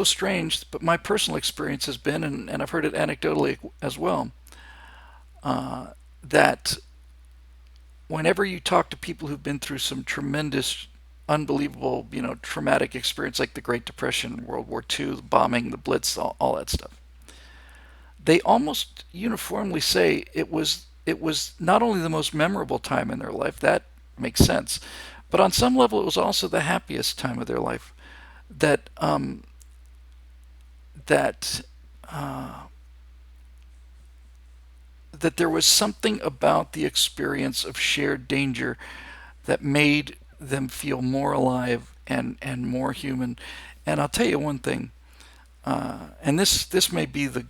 strange, but my personal experience has been, and I've heard it anecdotally as well, that whenever you talk to people who've been through some tremendous, unbelievable, traumatic experience like the Great Depression, World War II, the bombing, the Blitz, all that stuff, they almost uniformly say it was not only the most memorable time in their life, that makes sense, but on some level it was also the happiest time of their life. That that that there was something about the experience of shared danger that made them feel more alive and more human. And I'll tell you one thing, and this may be the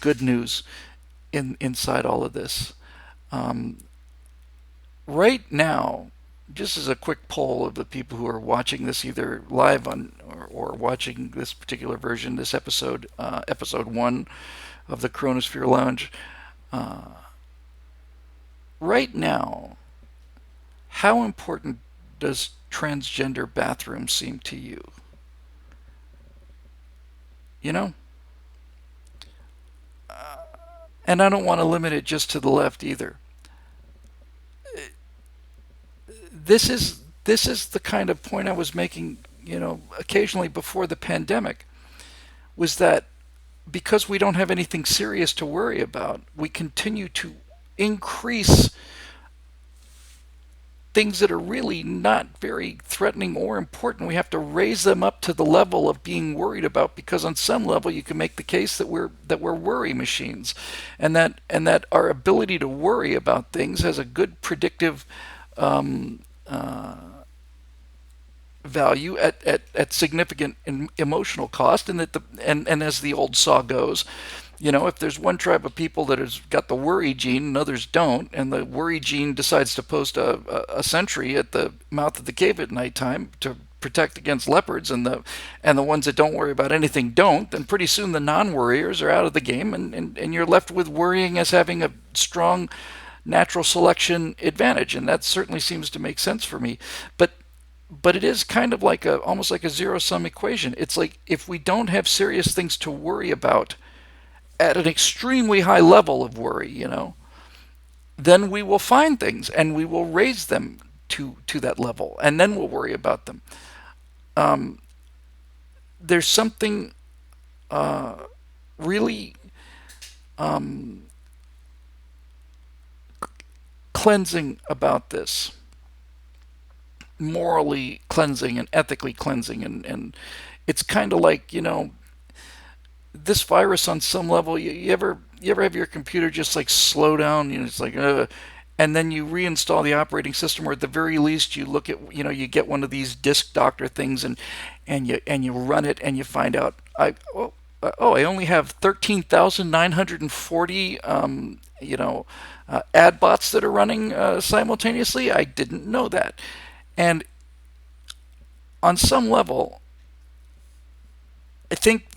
good news inside all of this. Right now, just as a quick poll of the people who are watching this either live on or watching this particular version, this episode 1 of the Coronasphere Lounge, right now, how important does transgender bathrooms seem to you? You know? And I don't want to limit it just to the left either. This is the kind of point I was making, occasionally before the pandemic, was that because we don't have anything serious to worry about, we continue to increase things that are really not very threatening or important. We have to raise them up to the level of being worried about, because on some level you can make the case that we're worry machines, and that our ability to worry about things has a good predictive value at significant emotional cost, and and as the old saw goes, if there's one tribe of people that has got the worry gene and others don't, and the worry gene decides to post a sentry at the mouth of the cave at nighttime to protect against leopards, and the ones that don't worry about anything don't, then pretty soon the non-worriers are out of the game, and you're left with worrying as having a strong natural selection advantage, and that certainly seems to make sense for me. But it is kind of like almost like a zero sum equation. It's like if we don't have serious things to worry about at an extremely high level of worry, then we will find things and we will raise them to that level, and then we'll worry about them. There's something really cleansing about this, morally cleansing and ethically cleansing, and it's kind of like, this virus on some level. You ever have your computer just like slow down? It's like, and then you reinstall the operating system, or at the very least you look at, you get one of these disk doctor things, and you run it, and you find out, I only have 13,940 ad bots that are running simultaneously. I didn't know that. And on some level, I think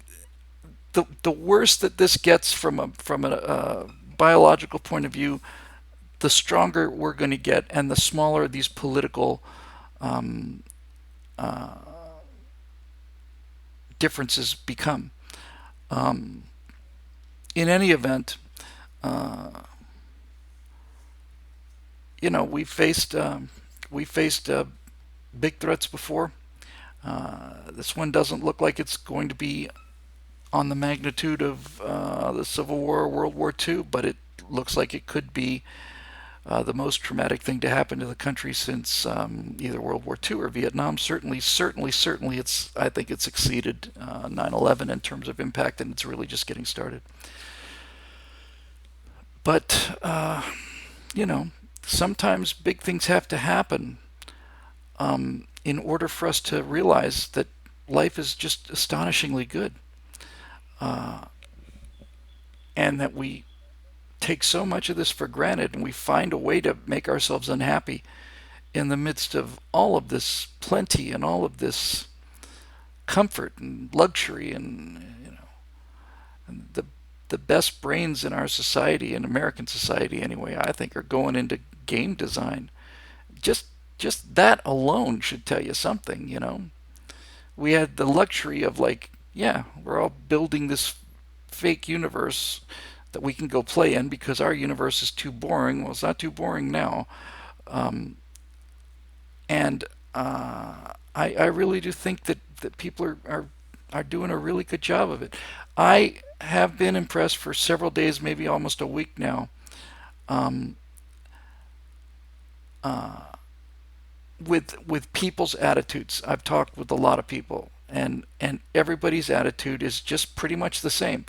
the worse that this gets from a biological point of view, the stronger we're going to get, and the smaller these political differences become. In any event, we faced big threats before. This one doesn't look like it's going to be on the magnitude of the Civil War or World War II, but it looks like it could be the most traumatic thing to happen to the country since either World War II or Vietnam. Certainly, I think it's exceeded 9/11 in terms of impact, and it's really just getting started. But, you know, sometimes big things have to happen in order for us to realize that life is just astonishingly good, and that we take so much of this for granted and we find a way to make ourselves unhappy in the midst of all of this plenty and all of this comfort and luxury, and and the best brains in our society, in American society anyway, I think, are going into game design. Just just that alone should tell you something, you know. We had the luxury of, like, yeah, we're all building this fake universe that we can go play in because our universe is too boring. Well, it's not too boring now. And I really do think that people are doing a really good job of it. I have been impressed for several days, maybe almost a week now, um, with people's attitudes. I've talked with a lot of people, and everybody's attitude is just pretty much the same.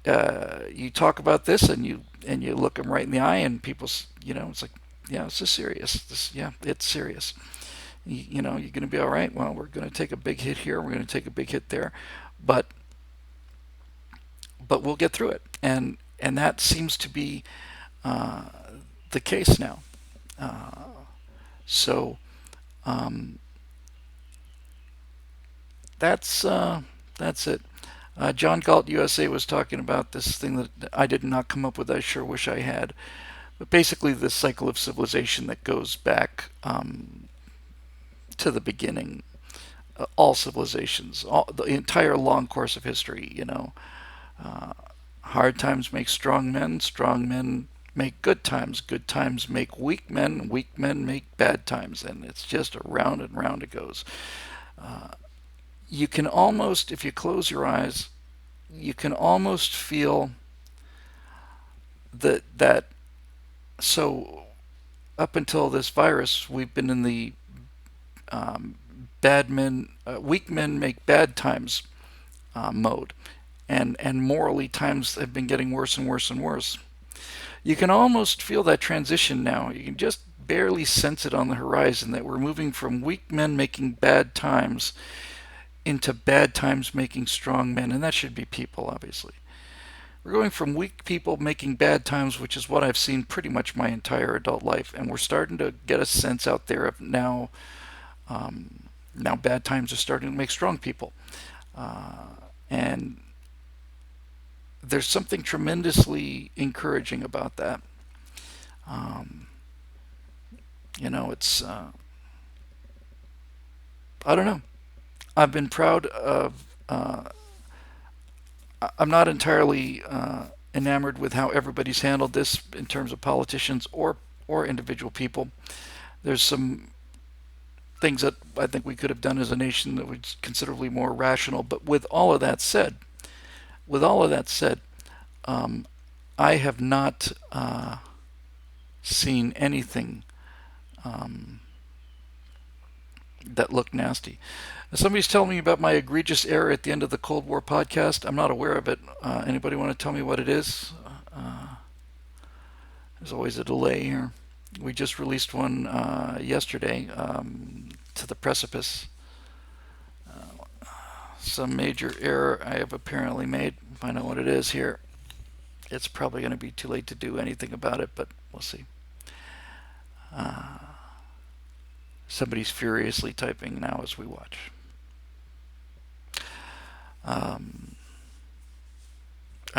You talk about this, and you look them right in the eye, and people's, it's like, yeah, this is serious. Yeah, it's serious. You know, you're going to be all right. Well, we're going to take a big hit here. We're going to take a big hit there, but we'll get through it, and that seems to be uh, the case now. So um, that's that's it. John Galt USA was talking about this thing that I did not come up with. I sure wish I had. But basically, this cycle of civilization that goes back to the beginning, all civilizations, the entire long course of history. Uh, hard times make strong men make good times make weak men make bad times, and it's just around and round it goes. You can almost, if you close your eyes, you can almost feel that. So up until this virus, we've been in the um, weak men make bad times mode, and morally times have been getting worse and worse and worse. You can almost feel that transition now. You can just barely sense it on the horizon, that we're moving from weak men making bad times into bad times making strong men, and that should be people, obviously. We're going from weak people making bad times, which is what I've seen pretty much my entire adult life, and we're starting to get a sense out there of now bad times are starting to make strong people, and there's something tremendously encouraging about that. Um, it's I don't know. I've been proud of. I'm not entirely enamored with how everybody's handled this in terms of politicians or individual people. There's some things that I think we could have done as a nation that was considerably more rational. But with all of that said, um, I have not seen anything um, that looked nasty. Somebody's telling me about my egregious error at the end of the Cold War podcast. I'm not aware of it. Anybody want to tell me what it is? There's always a delay here. We just released one yesterday, to the precipice. Some major error I have apparently made. If I know what it is here, it's probably going to be too late to do anything about it, but we'll see. Somebody's furiously typing now as we watch. I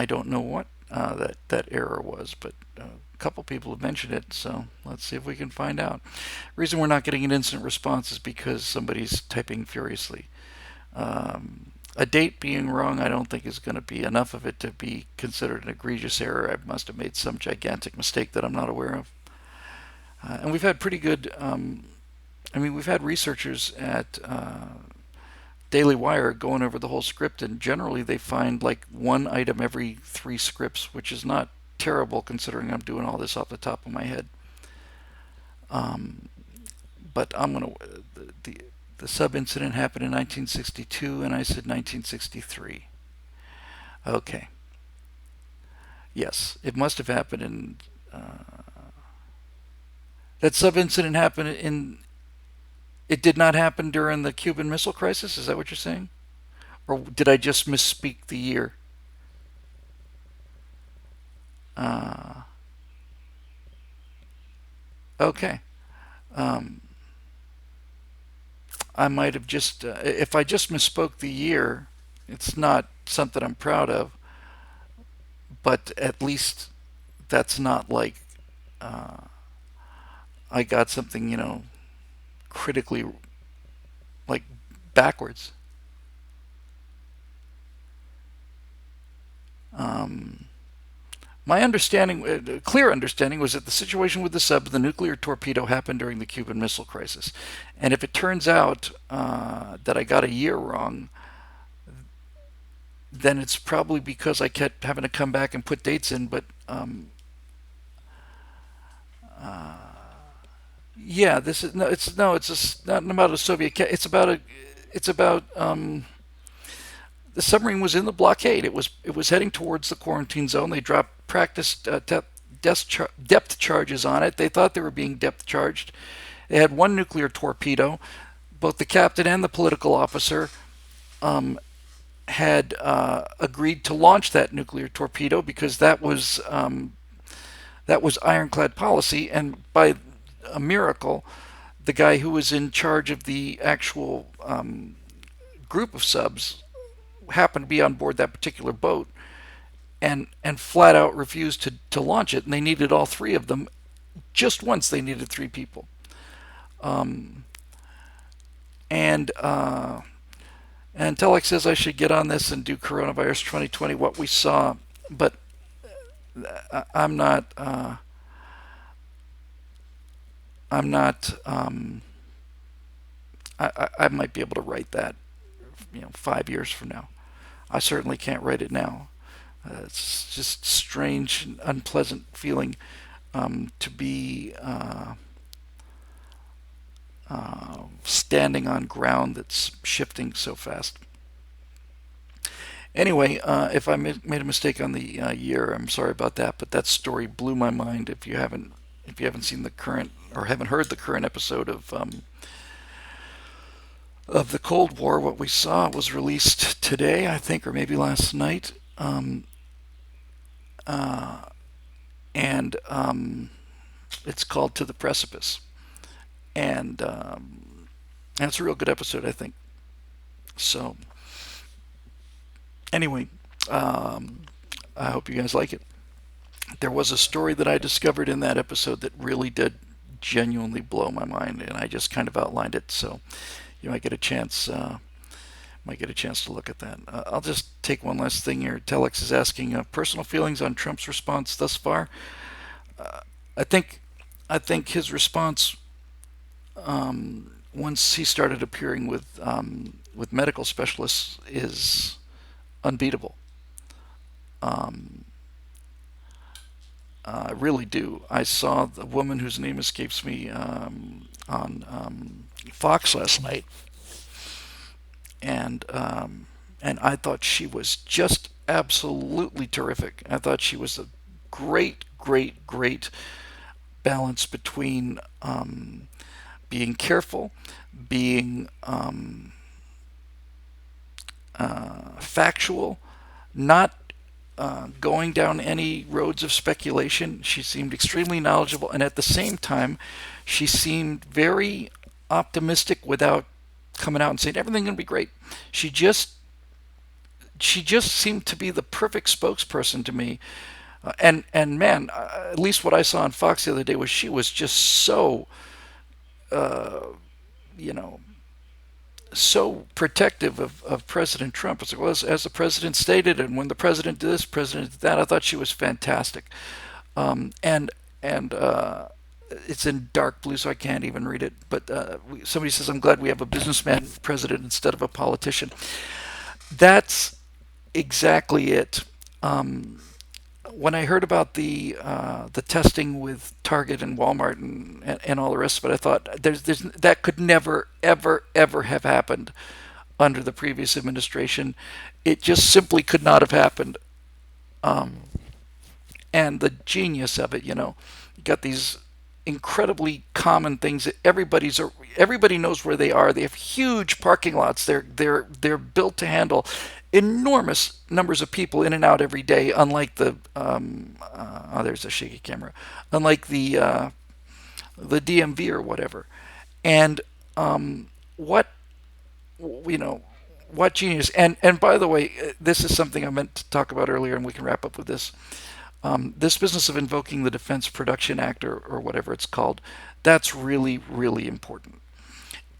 don't know what that error was, but a couple people have mentioned it, so let's see if we can find out. The reason we're not getting an instant response is because somebody's typing furiously. A date being wrong, I don't think is going to be enough of it to be considered an egregious error. I must have made some gigantic mistake that I'm not aware of. And we've had pretty good, we've had researchers at Daily Wire going over the whole script, and generally they find like one item every 3 scripts, which is not terrible considering I'm doing all this off the top of my head. But I'm going to, the sub incident happened in 1962, and I said 1963. Okay. Yes, it must have happened in. That sub incident happened in. It did not happen during the Cuban Missile Crisis. Is that what you're saying, or did I just misspeak the year? Uh, okay. Um, I might have just. If I just misspoke the year, it's not something I'm proud of. But at least that's not like uh, I got something, critically like backwards. Um, my understanding, clear understanding, was that the situation with the sub, the nuclear torpedo, happened during the Cuban Missile Crisis. And if it turns out that I got a year wrong, then it's probably because I kept having to come back and put dates in. But uh, yeah, this is no, it's no, it's just not about a Soviet. It's about the submarine was in the blockade. It was heading towards the quarantine zone. They dropped practice depth charges on it. They thought they were being depth charged. They had one nuclear torpedo. Both the captain and the political officer um, had agreed to launch that nuclear torpedo because that was ironclad policy. And by a miracle, the guy who was in charge of the actual group of subs happened to be on board that particular boat and flat out refused to launch it. And they needed all three of them. Just once they needed three people. Um, and Telex says I should get on this and do coronavirus 2020, what we saw. But I'm not. I'm not. I might be able to write that, 5 years from now. I certainly can't write it now. It's just strange and unpleasant feeling to be standing on ground that's shifting so fast. Anyway, if I made a mistake on the year, I'm sorry about that. But that story blew my mind. If you haven't seen the current or haven't heard the current episode of the Cold War, what we saw was released today, I think, or maybe last night. Uh, and it's called To the Precipice. And it's a real good episode, I think. So, anyway, I hope you guys like it. There was a story that I discovered in that episode that really did genuinely blow my mind, and I just kind of outlined it. So you might get a chance. Might get a chance to look at that. I'll just take one last thing here. Telex is asking personal feelings on Trump's response thus far. Uh, I think, I think his response once he started appearing with medical specialists is unbeatable. Um, I really do. I saw the woman whose name escapes me on Fox last night, and I thought she was just absolutely terrific. I thought she was a great, great, great balance between being careful, being factual, not going down any roads of speculation. She seemed extremely knowledgeable, and at the same time, she seemed very optimistic without coming out and saying everything's going to be great. She just she just seemed to be the perfect spokesperson to me. And man, at least what I saw on Fox the other day was she was just so uh, you know so protective of President Trump. It's like, well, as the president stated, and when the president did this, president did that. I thought she was fantastic. And it's in dark blue, so I can't even read it. But somebody says, "I'm glad we have a businessman president instead of a politician." That's exactly it. Um, when I heard about the testing with Target and Walmart and all the rest of it, I thought there's that could never ever ever have happened under the previous administration. It just simply could not have happened. Um, And the genius of it, you got these incredibly common things that everybody knows where they are. They have huge parking lots. They're built to handle enormous numbers of people in and out every day. Unlike the oh, there's a shaky camera. Unlike the DMV or whatever. And what you know what genius. And by the way, this is something I meant to talk about earlier, and we can wrap up with this. This business of invoking the Defense Production Act, or whatever it's called, that's really, really important.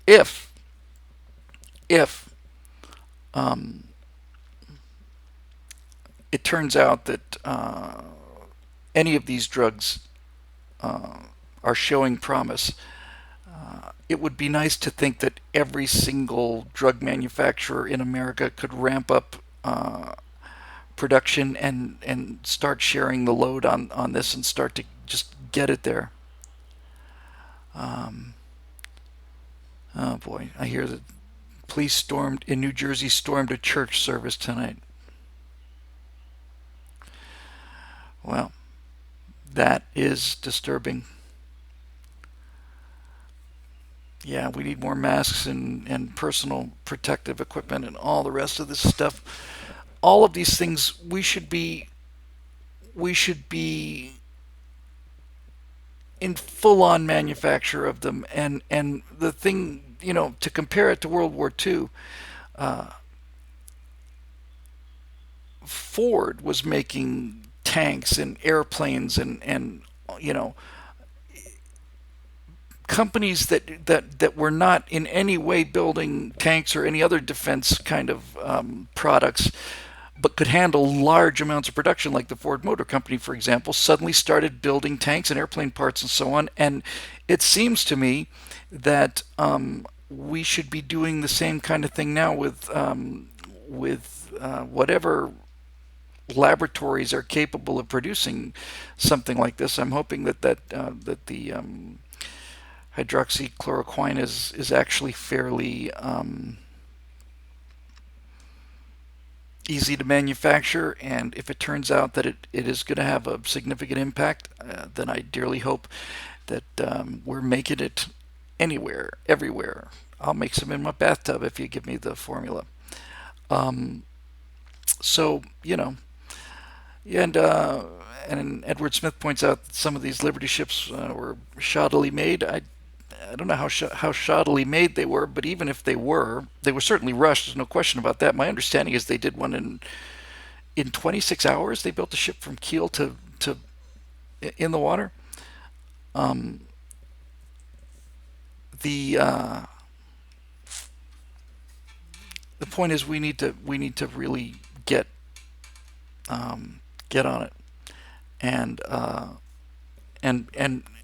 If if it turns out that any of these drugs are showing promise, it would be nice to think that every single drug manufacturer in America could ramp up production and start sharing the load on this and start to just get it there. Oh boy, I hear that police stormed in New Jersey stormed a church service tonight. Well, that is disturbing. Yeah, we need more masks and personal protective equipment and all the rest of this stuff. All of these things we should be in full on manufacture of them. And the thing, to compare it to World War II, Ford was making tanks and airplanes and you know companies that were not in any way building tanks or any other defense kind of products, but could handle large amounts of production, like the Ford Motor Company, for example, suddenly started building tanks and airplane parts and so on. And it seems to me that we should be doing the same kind of thing now with whatever laboratories are capable of producing something like this. I'm hoping that the hydroxychloroquine is actually fairly easy to manufacture, and if it turns out that it is going to have a significant impact, then I dearly hope that we're making it anywhere, everywhere. I'll make some in my bathtub if you give me the formula. So, and Edward Smith points out that some of these Liberty ships were shoddily made. I don't know how shoddily made they were, but even if they were certainly rushed. There's no question about that. My understanding is they did one in 26 hours. They built a ship from keel to in the water. The the point is we need to really get on it and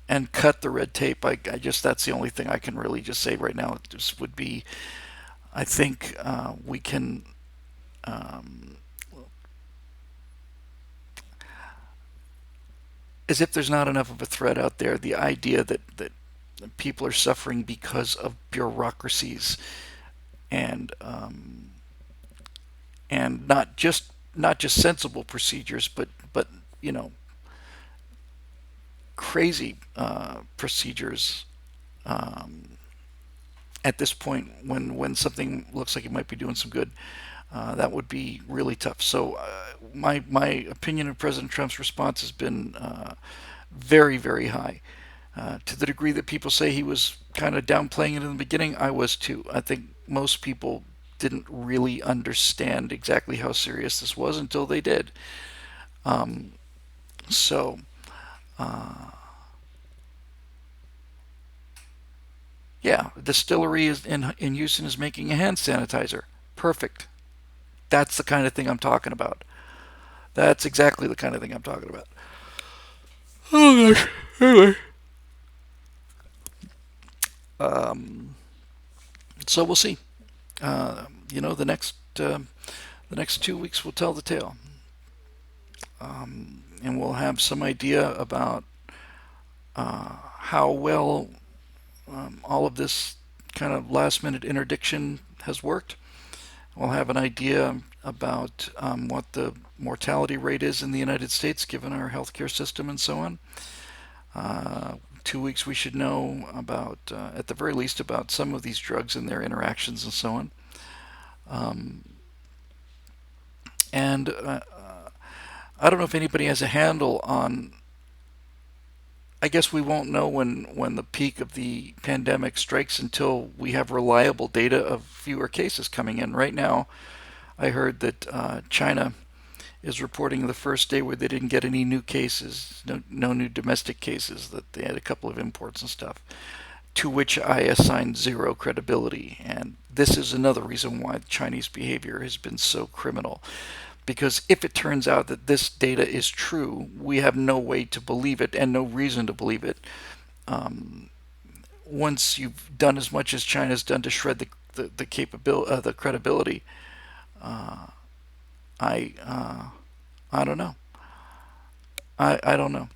and cut the red tape. I just that's the only thing I can really just say right now. It just would be, I think we can. As if there's not enough of a threat out there, the idea that people are suffering because of bureaucracies and not just sensible procedures, but crazy procedures at this point when something looks like it might be doing some good. That would be really tough. So my opinion of President Trump's response has been very, very high. To the degree that people say he was kind of downplaying it in the beginning, I was too. I think most people didn't really understand exactly how serious this was until they did. So, yeah, the distillery is in Houston is making a hand sanitizer. Perfect. That's the kind of thing I'm talking about. That's exactly the kind of thing I'm talking about. Oh gosh. Anyway. So we'll see. The next 2 weeks will tell the tale, and we'll have some idea about how well all of this kind of last minute interdiction has worked. we'll have an idea about what the mortality rate is in the United States, given our healthcare system and so on. 2 weeks, we should know about, at the very least, about some of these drugs and their interactions and so on. Um, and I don't know if anybody has a handle on. I guess we won't know when the peak of the pandemic strikes until we have reliable data of fewer cases coming in. Right now, I heard that China is reporting the first day where they didn't get any new cases, no new domestic cases, that they had a couple of imports and stuff, to which I assign zero credibility. And this is another reason why Chinese behavior has been so criminal. Because if it turns out that this data is true, we have no way to believe it and no reason to believe it. Um, Once you've done as much as China's done to shred the capability, the credibility, uh, I I don't know. I don't know.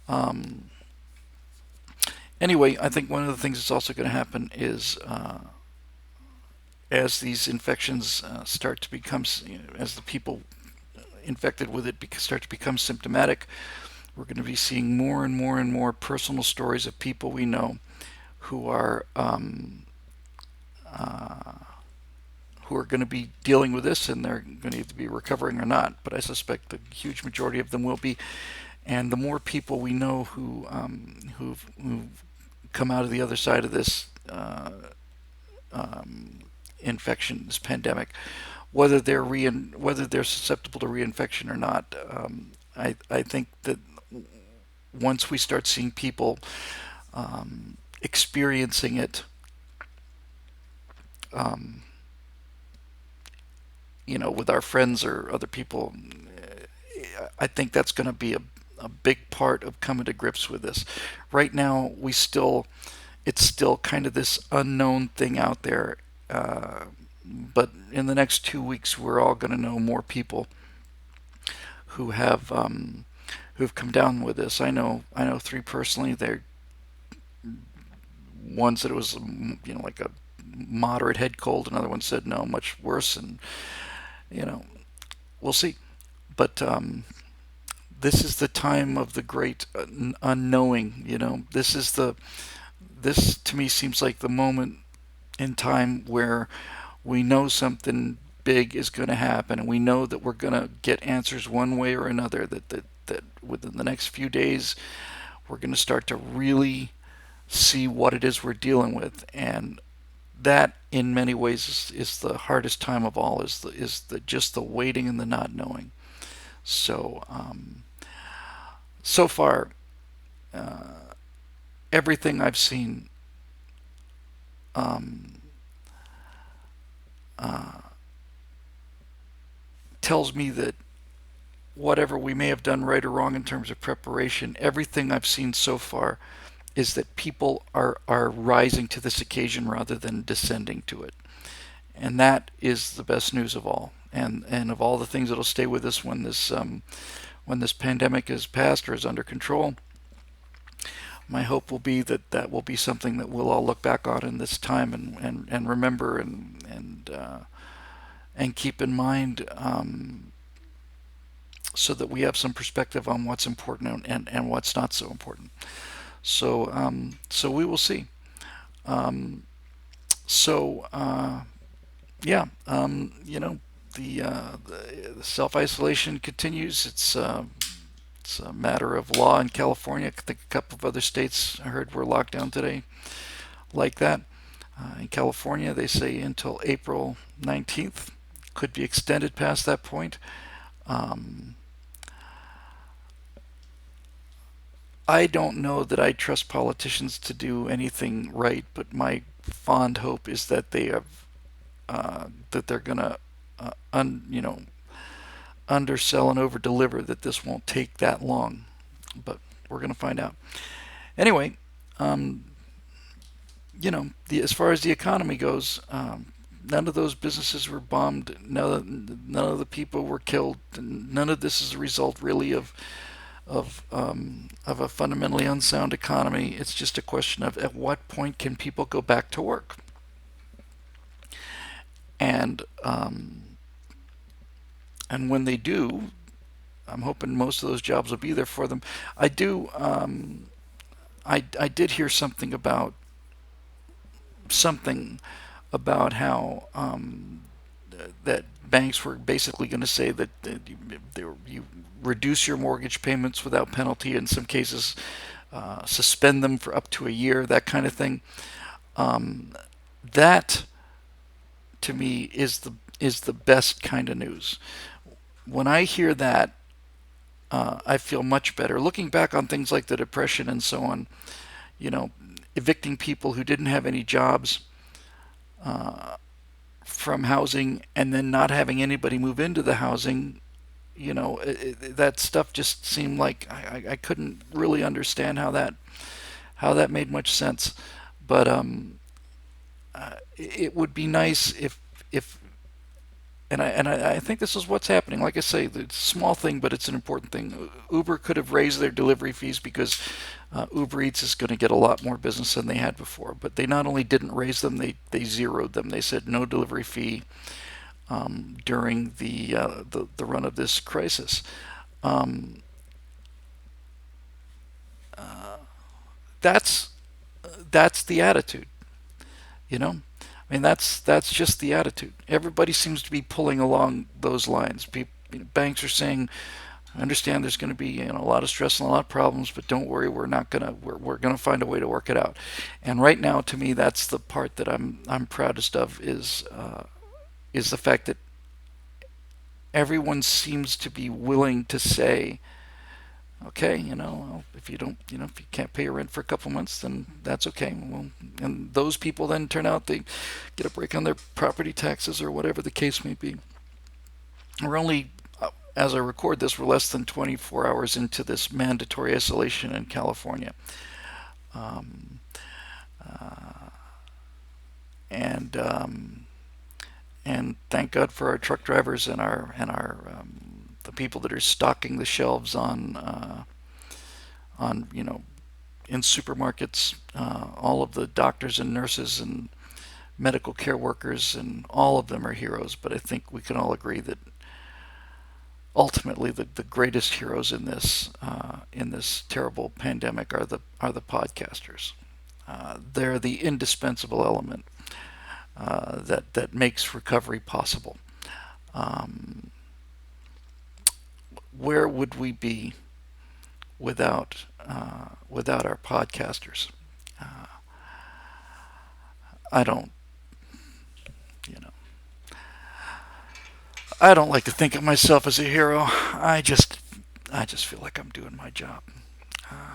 Um, anyway, I think one of the things that's also going to happen is as these infections start to become, as the people infected with it start to become symptomatic, we're going to be seeing more and more and more personal stories of people we know who are uh, who are going to be dealing with this, and they're going to either be recovering or not. But I suspect the huge majority of them will be. And the more people we know who've come out of the other side of this infection, this pandemic, whether they're susceptible to reinfection or not, I think that once we start seeing people experiencing it, um, with our friends or other people, I think that's going to be a big part of coming to grips with this. Right now, it's still kind of this unknown thing out there. But in the next 2 weeks, we're all going to know more people who have who've come down with this. I know three personally. They're ones that it was like a moderate head cold. Another one said no, much worse, and you know we'll see. But this is the time of the great unknowing. This to me seems like the moment in time where we know something big is going to happen, and we know that we're going to get answers one way or another. That within the next few days, we're going to start to really see what it is we're dealing with, and that in many ways is the hardest time of all. Is the just the waiting and the not knowing. So so far, everything I've seen um, uh, tells me that whatever we may have done right or wrong in terms of preparation, everything I've seen so far is that people are rising to this occasion rather than descending to it. And that is the best news of all. And of all the things that'll stay with us when this pandemic is past or is under control, my hope will be that that will be something that we'll all look back on in this time and remember and keep in mind, so that we have some perspective on what's important and what's not so important. So we will see. Um, so yeah, the self isolation continues. It's a matter of law in California. I think a couple of other states I heard were locked down today like that. In California, they say until April 19th. Could be extended past that point. Um, I don't know that I trust politicians to do anything right, but my fond hope is that that they're gonna undersell and over deliver. That this won't take that long, but we're gonna find out. Anyway, um, as far as the economy goes, none of those businesses were bombed. None of the people were killed. None of this is a result really of a fundamentally unsound economy. It's just a question of at what point can people go back to work. and and when they do, I'm hoping most of those jobs will be there for them. I do. I did hear something about how that banks were basically going to say that you reduce your mortgage payments without penalty. In some cases, suspend them for up to a year. That kind of thing. That to me is the best kind of news. When I hear that, I feel much better. Looking back on things like the Depression and so on, you know, evicting people who didn't have any jobs from housing and then not having anybody move into the housing, that stuff just seemed like I couldn't really understand how that made much sense. But it would be nice if I think this is what's happening. Like I say, it's a small thing, but it's an important thing. Uber could have raised their delivery fees because Uber Eats is going to get a lot more business than they had before. But they not only didn't raise them, they zeroed them. They said no delivery fee during the run of this crisis. Um, that's that's the attitude, you know. I mean, that's just the attitude. Everybody seems to be pulling along those lines. Banks are saying, "I understand there's going to be a lot of stress and a lot of problems, but don't worry, we're going to find a way to work it out." And right now, to me, that's the part that I'm proudest of is the fact that everyone seems to be willing to say, okay, if you don't, if you can't pay your rent for a couple months, then that's okay. Well, and those people then turn out they get a break on their property taxes or whatever the case may be. We're only, as I record this, we're less than 24 hours into this mandatory isolation in California. Um, uh, and and thank God for our truck drivers and our the people that are stocking the shelves on in supermarkets. All of the doctors and nurses and medical care workers and all of them are heroes. But I think we can all agree that ultimately the greatest heroes in this terrible pandemic are the podcasters. They're the indispensable element that makes recovery possible. Um, where would we be without our podcasters? Uh, I don't, you know, I don't like to think of myself as a hero. I just feel like I'm doing my job. Uh,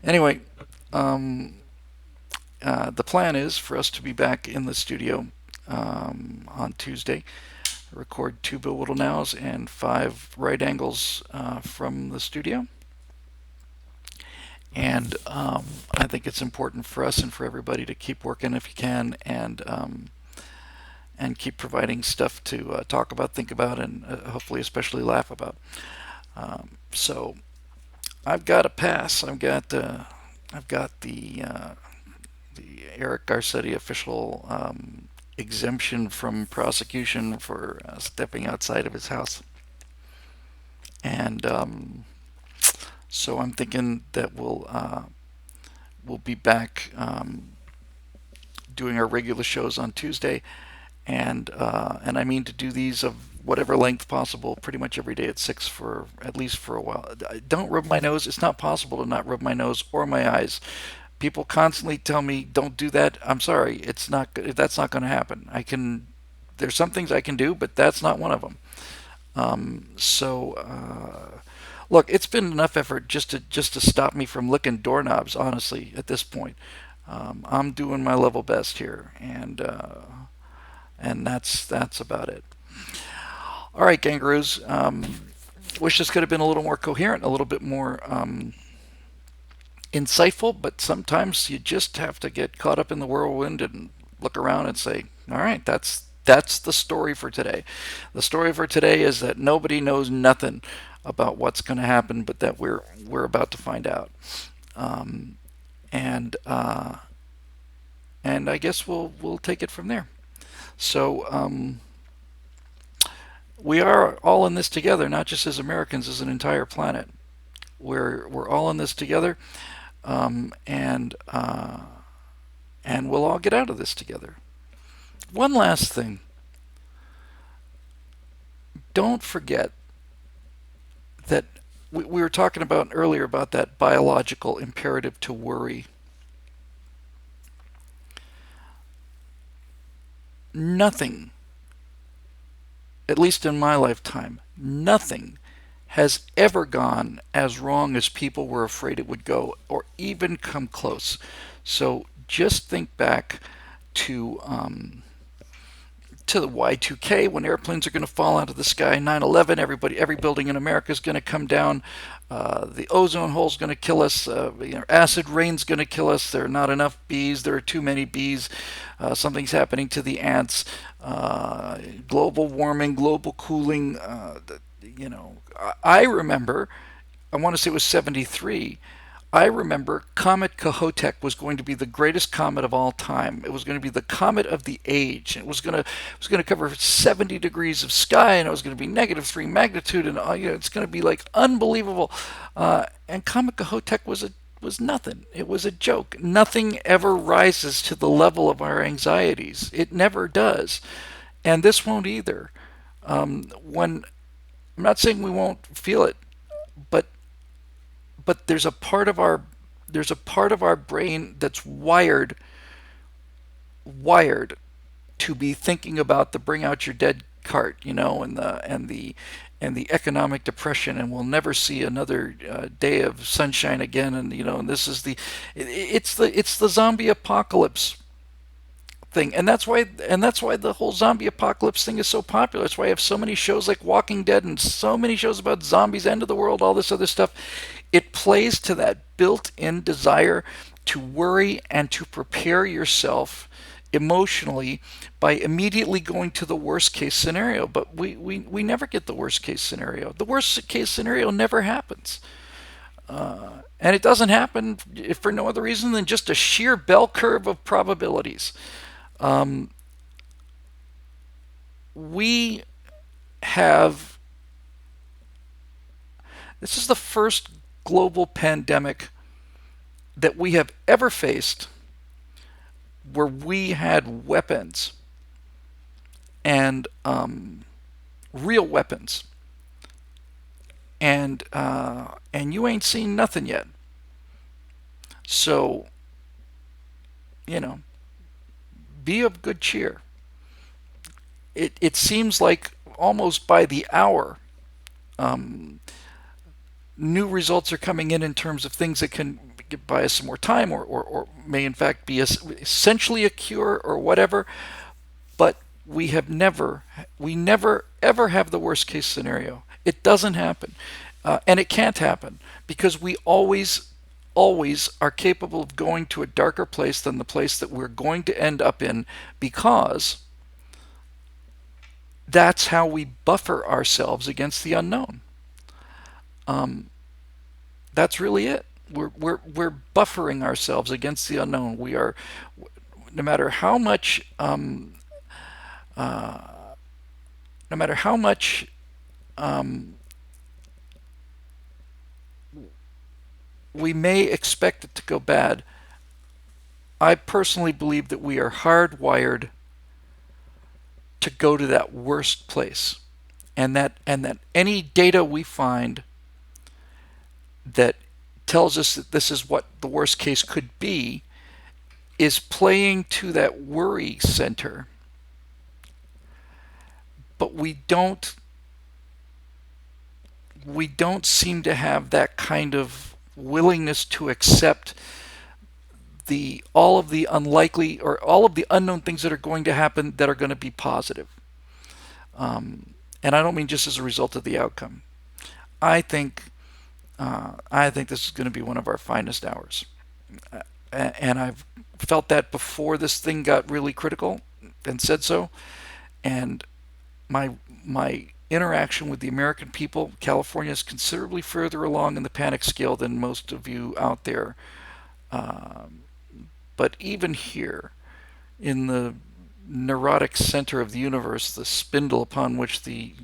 anyway, um, the plan is for us to be back in the studio on Tuesday. Record 2 Bill Whittle Nows and 5 right angles from the studio. And I think it's important for us and for everybody to keep working if you can, and keep providing stuff to talk about, think about, and hopefully especially laugh about. So I've got a pass. I've got the Eric Garcetti official exemption from prosecution for stepping outside of his house, and so I'm thinking that we'll be back doing our regular shows on Tuesday, and I mean to do these of whatever length possible, pretty much every day at 6 for at least for a while. Don't rub my nose. It's not possible to not rub my nose or my eyes. People constantly tell me don't do that. I'm sorry. It's not. That's not going to happen. There's some things I can do, but that's not one of them. Look, it's been enough effort just to stop me from licking doorknobs. Honestly, at this point, I'm doing my level best here, and that's about it. All right, kangaroos. Wish this could have been a little more coherent, a little bit more insightful, but sometimes you just have to get caught up in the whirlwind and look around and say, all right, that's the story for today. The story for today is that nobody knows nothing about what's going to happen, but that we're about to find out. Um, and and I guess we'll take it from there. So we are all in this together, not just as Americans, as an entire planet. We're all in this together, um, and uh, and we'll all get out of this together. One last thing: don't forget that we were talking about earlier about that biological imperative to worry. Nothing, at least in my lifetime, nothing has ever gone as wrong as people were afraid it would go, or even come close. So just think back to the Y2K, when airplanes are going to fall out of the sky. 9/11, every building in America is going to come down. The ozone hole is going to kill us. Acid rain's going to kill us. There are not enough bees. There are too many bees. Something's happening to the ants. Global warming, global cooling. I remember, I want to say it was 73. I remember Comet Kohoutek was going to be the greatest comet of all time. It was going to be the comet of the age. It was going to cover 70 degrees of sky, and it was going to be -3 magnitude, and it's going to be like unbelievable. And Comet Kohoutek was nothing. It was a joke. Nothing ever rises to the level of our anxieties. It never does, and this won't either. When I'm not saying we won't feel it, but there's a part of our brain that's wired to be thinking about the bring out your dead cart, and the economic depression, and we'll never see another day of sunshine again, and this is it's the zombie apocalypse thing, and that's why the whole zombie apocalypse thing is so popular. That's why I have so many shows like Walking Dead and so many shows about zombies, end of the world, all this other stuff. It plays to that built-in desire to worry and to prepare yourself emotionally by immediately going to the worst case scenario. But we never get the worst case scenario. The worst case scenario never happens. And it doesn't happen if for no other reason than just a sheer bell curve of probabilities. We have, this is the first global pandemic that we have ever faced where we had weapons, and real weapons, and you ain't seen nothing yet. So, you know, be of good cheer. It seems like almost by the hour, new results are coming in terms of things that can buy us some more time, or may in fact be essentially a cure or whatever. But we never ever have the worst case scenario. It doesn't happen, and it can't happen because we always are capable of going to a darker place than the place that we're going to end up in, because that's how we buffer ourselves against the unknown. That's really it. We're buffering ourselves against the unknown. We are, no matter how much, no matter how much we may expect it to go bad. I personally believe that we are hardwired to go to that worst place, and that any data we find that tells us that this is what the worst case could be is playing to that worry center. But we don't seem to have that kind of willingness to accept all of the unlikely or all of the unknown things that are going to happen that are going to be positive. And I don't mean just as a result of the outcome. I think this is going to be one of our finest hours, and I've felt that before this thing got really critical, and said so. And my interaction with the American people, California is considerably further along in the panic scale than most of you out there. But even here, in the neurotic center of the universe, the spindle upon which the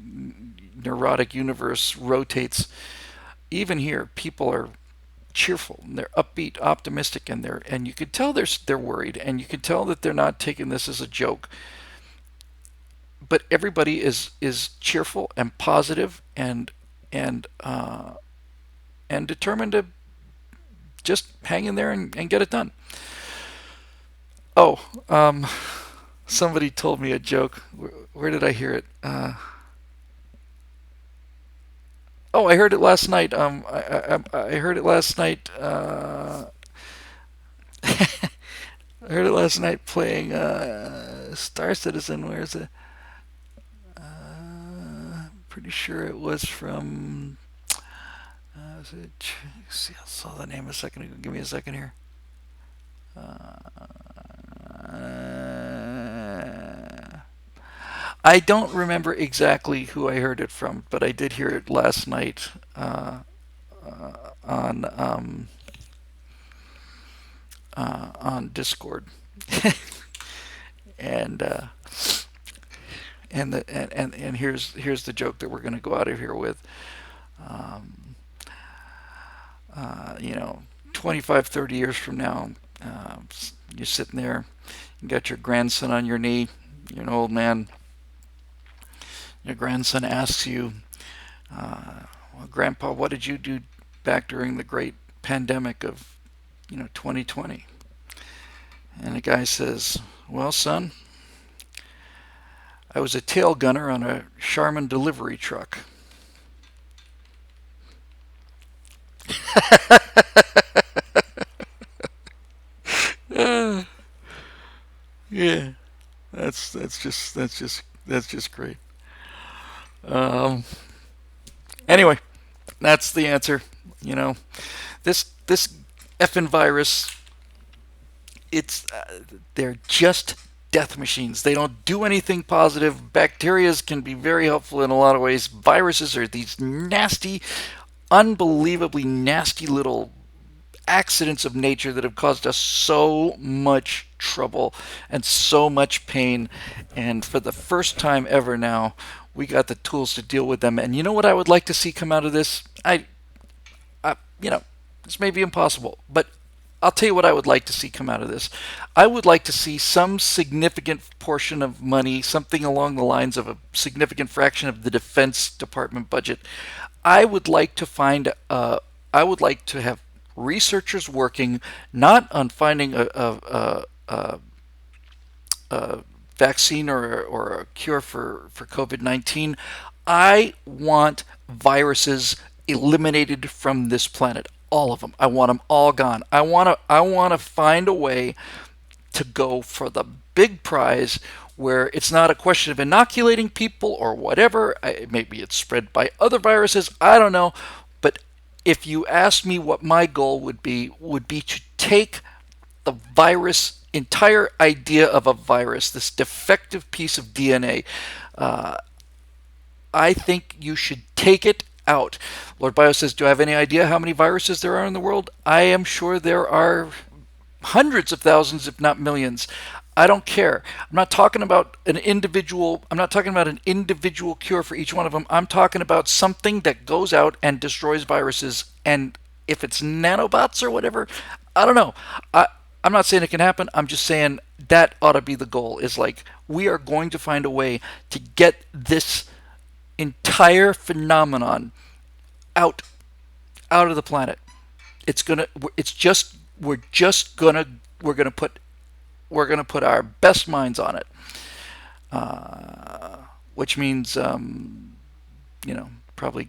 neurotic universe rotates. Even here, people are cheerful and they're upbeat, optimistic, and you can tell they're worried, and you can tell that they're not taking this as a joke. But everybody is cheerful and positive and and determined to just hang in there and get it done. Oh, somebody told me a joke. Where did I hear it? Oh, I heard it last night. I heard it last night. I heard it last night playing Star Citizen. Where's it? Pretty sure it was from. See, I saw the name a second ago. Give me a second here. I don't remember exactly who I heard it from, but I did hear it last night on on Discord, and and here's the joke that we're going to go out of here with. Um, 25, 30 years from now, you're sitting there, you got your grandson on your knee, you're an old man. Your grandson asks you, well, Grandpa, what did you do back during the great pandemic of 2020? And the guy says, well, son, I was a tail gunner on a Charmin delivery truck. Yeah, that's just great. Um, anyway, that's the answer. This effing virus, it's they're just death machines. They don't do anything positive. Bacteria can be very helpful in a lot of ways. Viruses are these nasty, unbelievably nasty little accidents of nature that have caused us so much trouble and so much pain. And for the first time ever now, we got the tools to deal with them. And you know what I would like to see come out of this? This may be impossible, but I'll tell you what I would like to see come out of this. I would like to see some significant portion of money, something along the lines of a significant fraction of the Defense Department budget. I would like to I would like to have researchers working not on finding a vaccine or a cure for COVID-19. I want viruses eliminated from this planet. All of them. I want them all gone. I want to find a way to go for the big prize where it's not a question of inoculating people or whatever. Maybe it's spread by other viruses. I don't know. But if you ask me what my goal would be to take the virus, entire idea of a virus, this defective piece of DNA, I think you should take it out. Lord Bio says, do I have any idea how many viruses there are in the world? I am sure there are hundreds of thousands, if not millions. I don't care. I'm not talking about an individual cure for each one of them. I'm talking about something that goes out and destroys viruses. And if it's nanobots or whatever, I don't know. I'm not saying it can happen. I'm just saying that ought to be the goal, is like, we are going to find a way to get this entire phenomenon out of the planet. We're gonna put our best minds on it, which means probably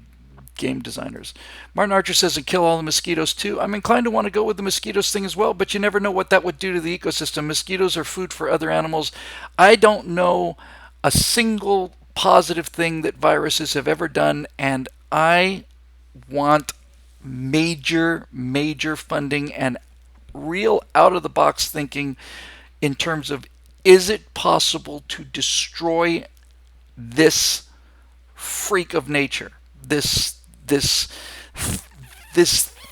game designers. Martin Archer says, and kill all the mosquitoes too. I'm inclined to want to go with the mosquitoes thing as well, but you never know what that would do to the ecosystem. Mosquitoes are food for other animals. I don't know a single positive thing that viruses have ever done, and I want major funding and real out of the box thinking in terms of, is it possible to destroy this freak of nature, this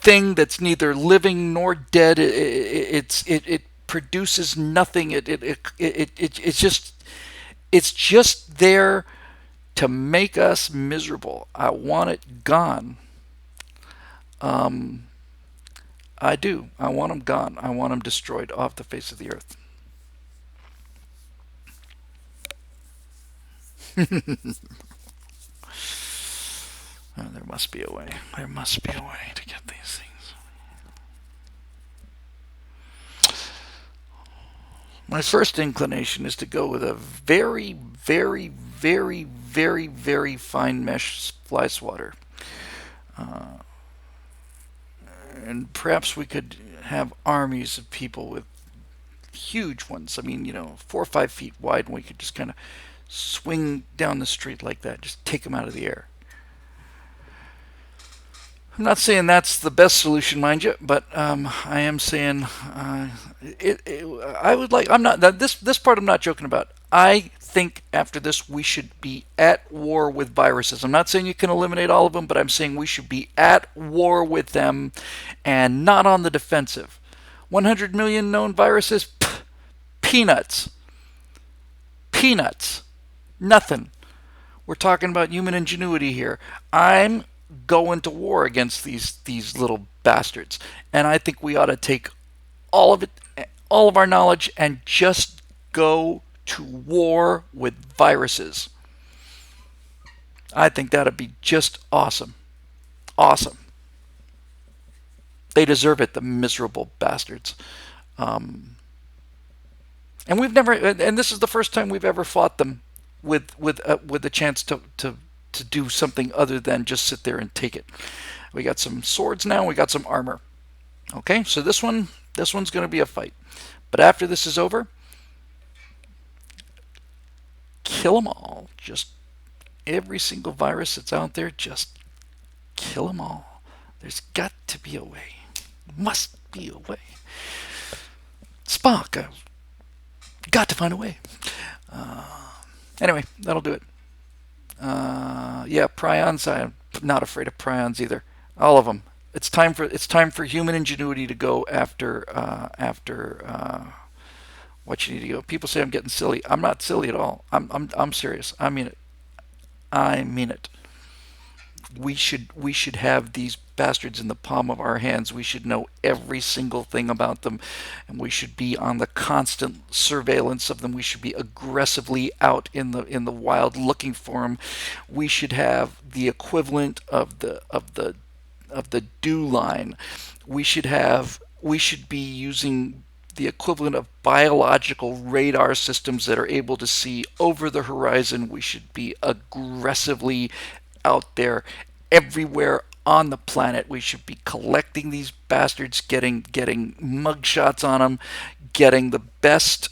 thing that's neither living nor dead. It produces nothing. It's just there to make us miserable. I want it gone. I do. I want them gone. I want them destroyed off the face of the earth. There must be a way. There must be a way to get these things. My first inclination is to go with a very, very, very, very, very fine mesh fly swatter. And perhaps we could have armies of people with huge ones. I mean, 4 or 5 feet wide, and we could just kind of swing down the street like that, just take them out of the air. I'm not saying that's the best solution, mind you, but I am saying I would like. I'm not this part. I'm not joking about. I think after this we should be at war with viruses. I'm not saying you can eliminate all of them, but I'm saying we should be at war with them, and not on the defensive. 100 million known viruses, peanuts, peanuts, nothing. We're talking about human ingenuity here. I'm going to war against these little bastards, and I think we ought to take all of it, all of our knowledge, and just go to war with viruses. I think that'd be just awesome. Awesome. They deserve it, the miserable bastards. And we've never, and this is the first time we've ever fought them with a chance to do something other than just sit there and take it. We got some swords now. We got some armor. Okay, so this one's going to be a fight. But after this is over, kill them all. Just every single virus that's out there, just kill them all. There's got to be a way. Must be a way. Spock, got to find a way. Anyway, that'll do it. Yeah, prions. I'm not afraid of prions either. All of them. It's time for human ingenuity to go after what you need to go. People say I'm getting silly. I'm not silly at all. I'm serious. I mean it. I mean it. We should have these bastards in the palm of our hands. We should know every single thing about them, and we should be on the constant surveillance of them. We should be aggressively out in the wild looking for them. We should have the equivalent of the dew line. We should be using the equivalent of biological radar systems that are able to see over the horizon. We should be aggressively out there everywhere on the planet. We should be collecting these bastards, getting mugshots on them, getting the best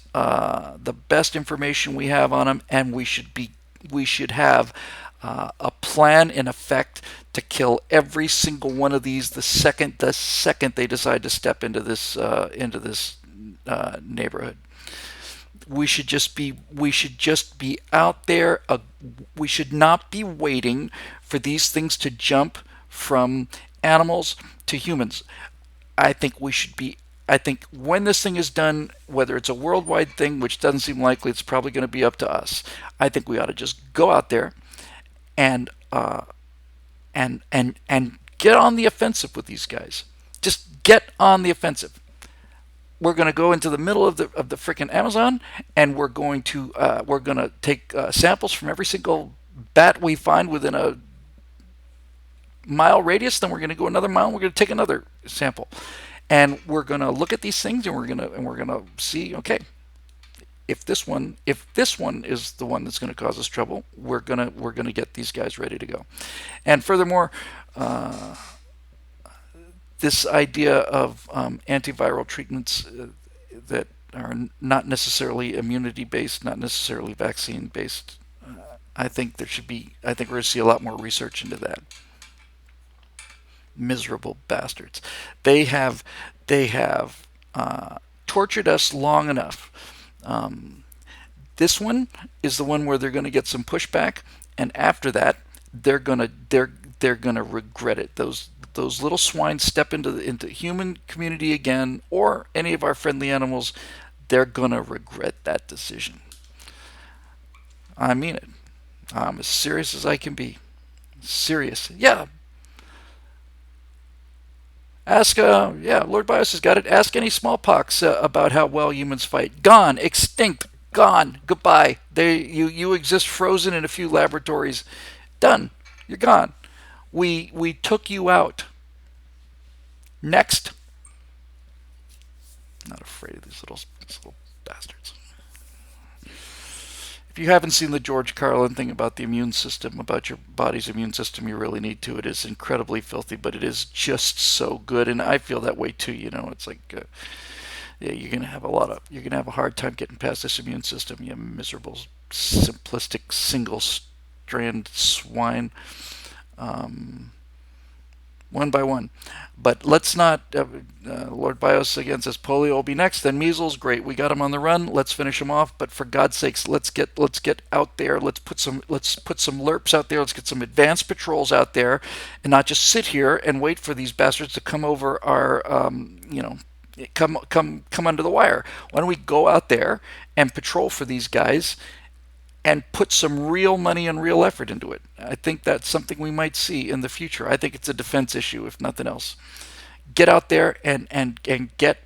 information we have on them, and we should have a plan in effect to kill every single one of these the second they decide to step into this neighborhood. We should just be out there. We should not be waiting for these things to jump from animals to humans. I think when this thing is done, whether it's a worldwide thing, which doesn't seem likely, it's probably going to be up to us. I think we ought to just go out there and get on the offensive with these guys. Just get on the offensive. We're going to go into the middle of the freaking Amazon, and we're going to take samples from every single bat we find within a mile radius. Then we're going to go another mile, and we're going to take another sample, and we're going to look at these things, and we're going to see, okay, if this one is the one that's going to cause us trouble, we're going to get these guys ready to go. And furthermore, this idea of antiviral treatments that are not necessarily immunity-based, not necessarily vaccine-based, I think we're going to see a lot more research into that. Miserable bastards. They have tortured us long enough. This one is the one where they're going to get some pushback, and after that, they're they're going to regret it. Those little swine step into human community again, or any of our friendly animals, they're going to regret that decision. I mean it. I'm as serious as I can be. Serious. Yeah. Ask, yeah, Lord Bios has got it. Ask any smallpox about how well humans fight. Gone, extinct, gone, goodbye. You exist frozen in a few laboratories. Done. You're gone. We took you out. Next. Not afraid of these little bastards. If you haven't seen the George Carlin thing about the immune system, about your body's immune system, you really need to. It is incredibly filthy, but it is just so good, and I feel that way too. It's like, yeah, you're gonna have a hard time getting past this immune system. You miserable, simplistic, single-strand swine. Um, One by one. But let's not. Lord Bios again says polio will be next, then measles. Great, we got them on the run. Let's finish them off. But for God's sakes, let's get out there. Let's put some LERPs out there. Let's get some advanced patrols out there, and not just sit here and wait for these bastards to come over our come under the wire. Why don't we go out there and patrol for these guys and put some real money and real effort into it? I think that's something we might see in the future. I think it's a defense issue, if nothing else. Get out there and get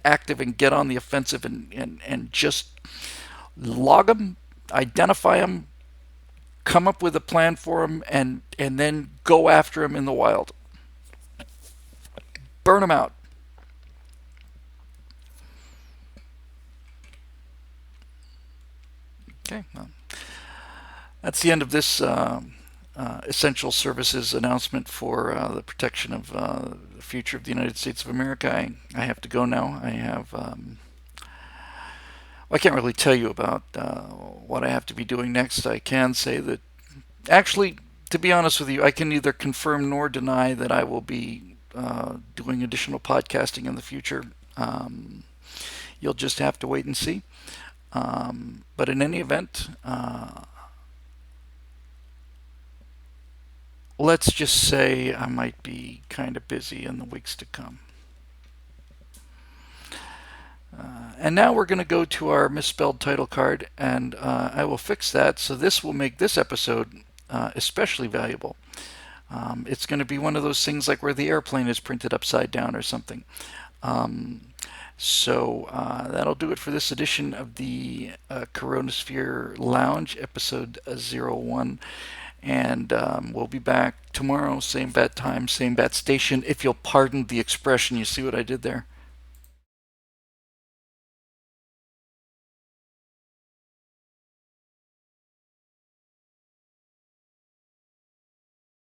active and get on the offensive and just log them, identify them, come up with a plan for them, and then go after them in the wild. Burn them out. Okay, well, that's the end of this essential services announcement for the protection of the future of the United States of America. I have to go now. I can't really tell you about what I have to be doing next. I can say that, actually, to be honest with you, I can neither confirm nor deny that I will be doing additional podcasting in the future. You'll just have to wait and see. But in any event, let's just say I might be kind of busy in the weeks to come. And now we're going to go to our misspelled title card, and I will fix that, so this will make this episode especially valuable. It's going to be one of those things like where the airplane is printed upside down or something. So that'll do it for this edition of the Coronasphere Lounge, episode 01. And we'll be back tomorrow, same bat time, same bat station, if you'll pardon the expression. You see what I did there?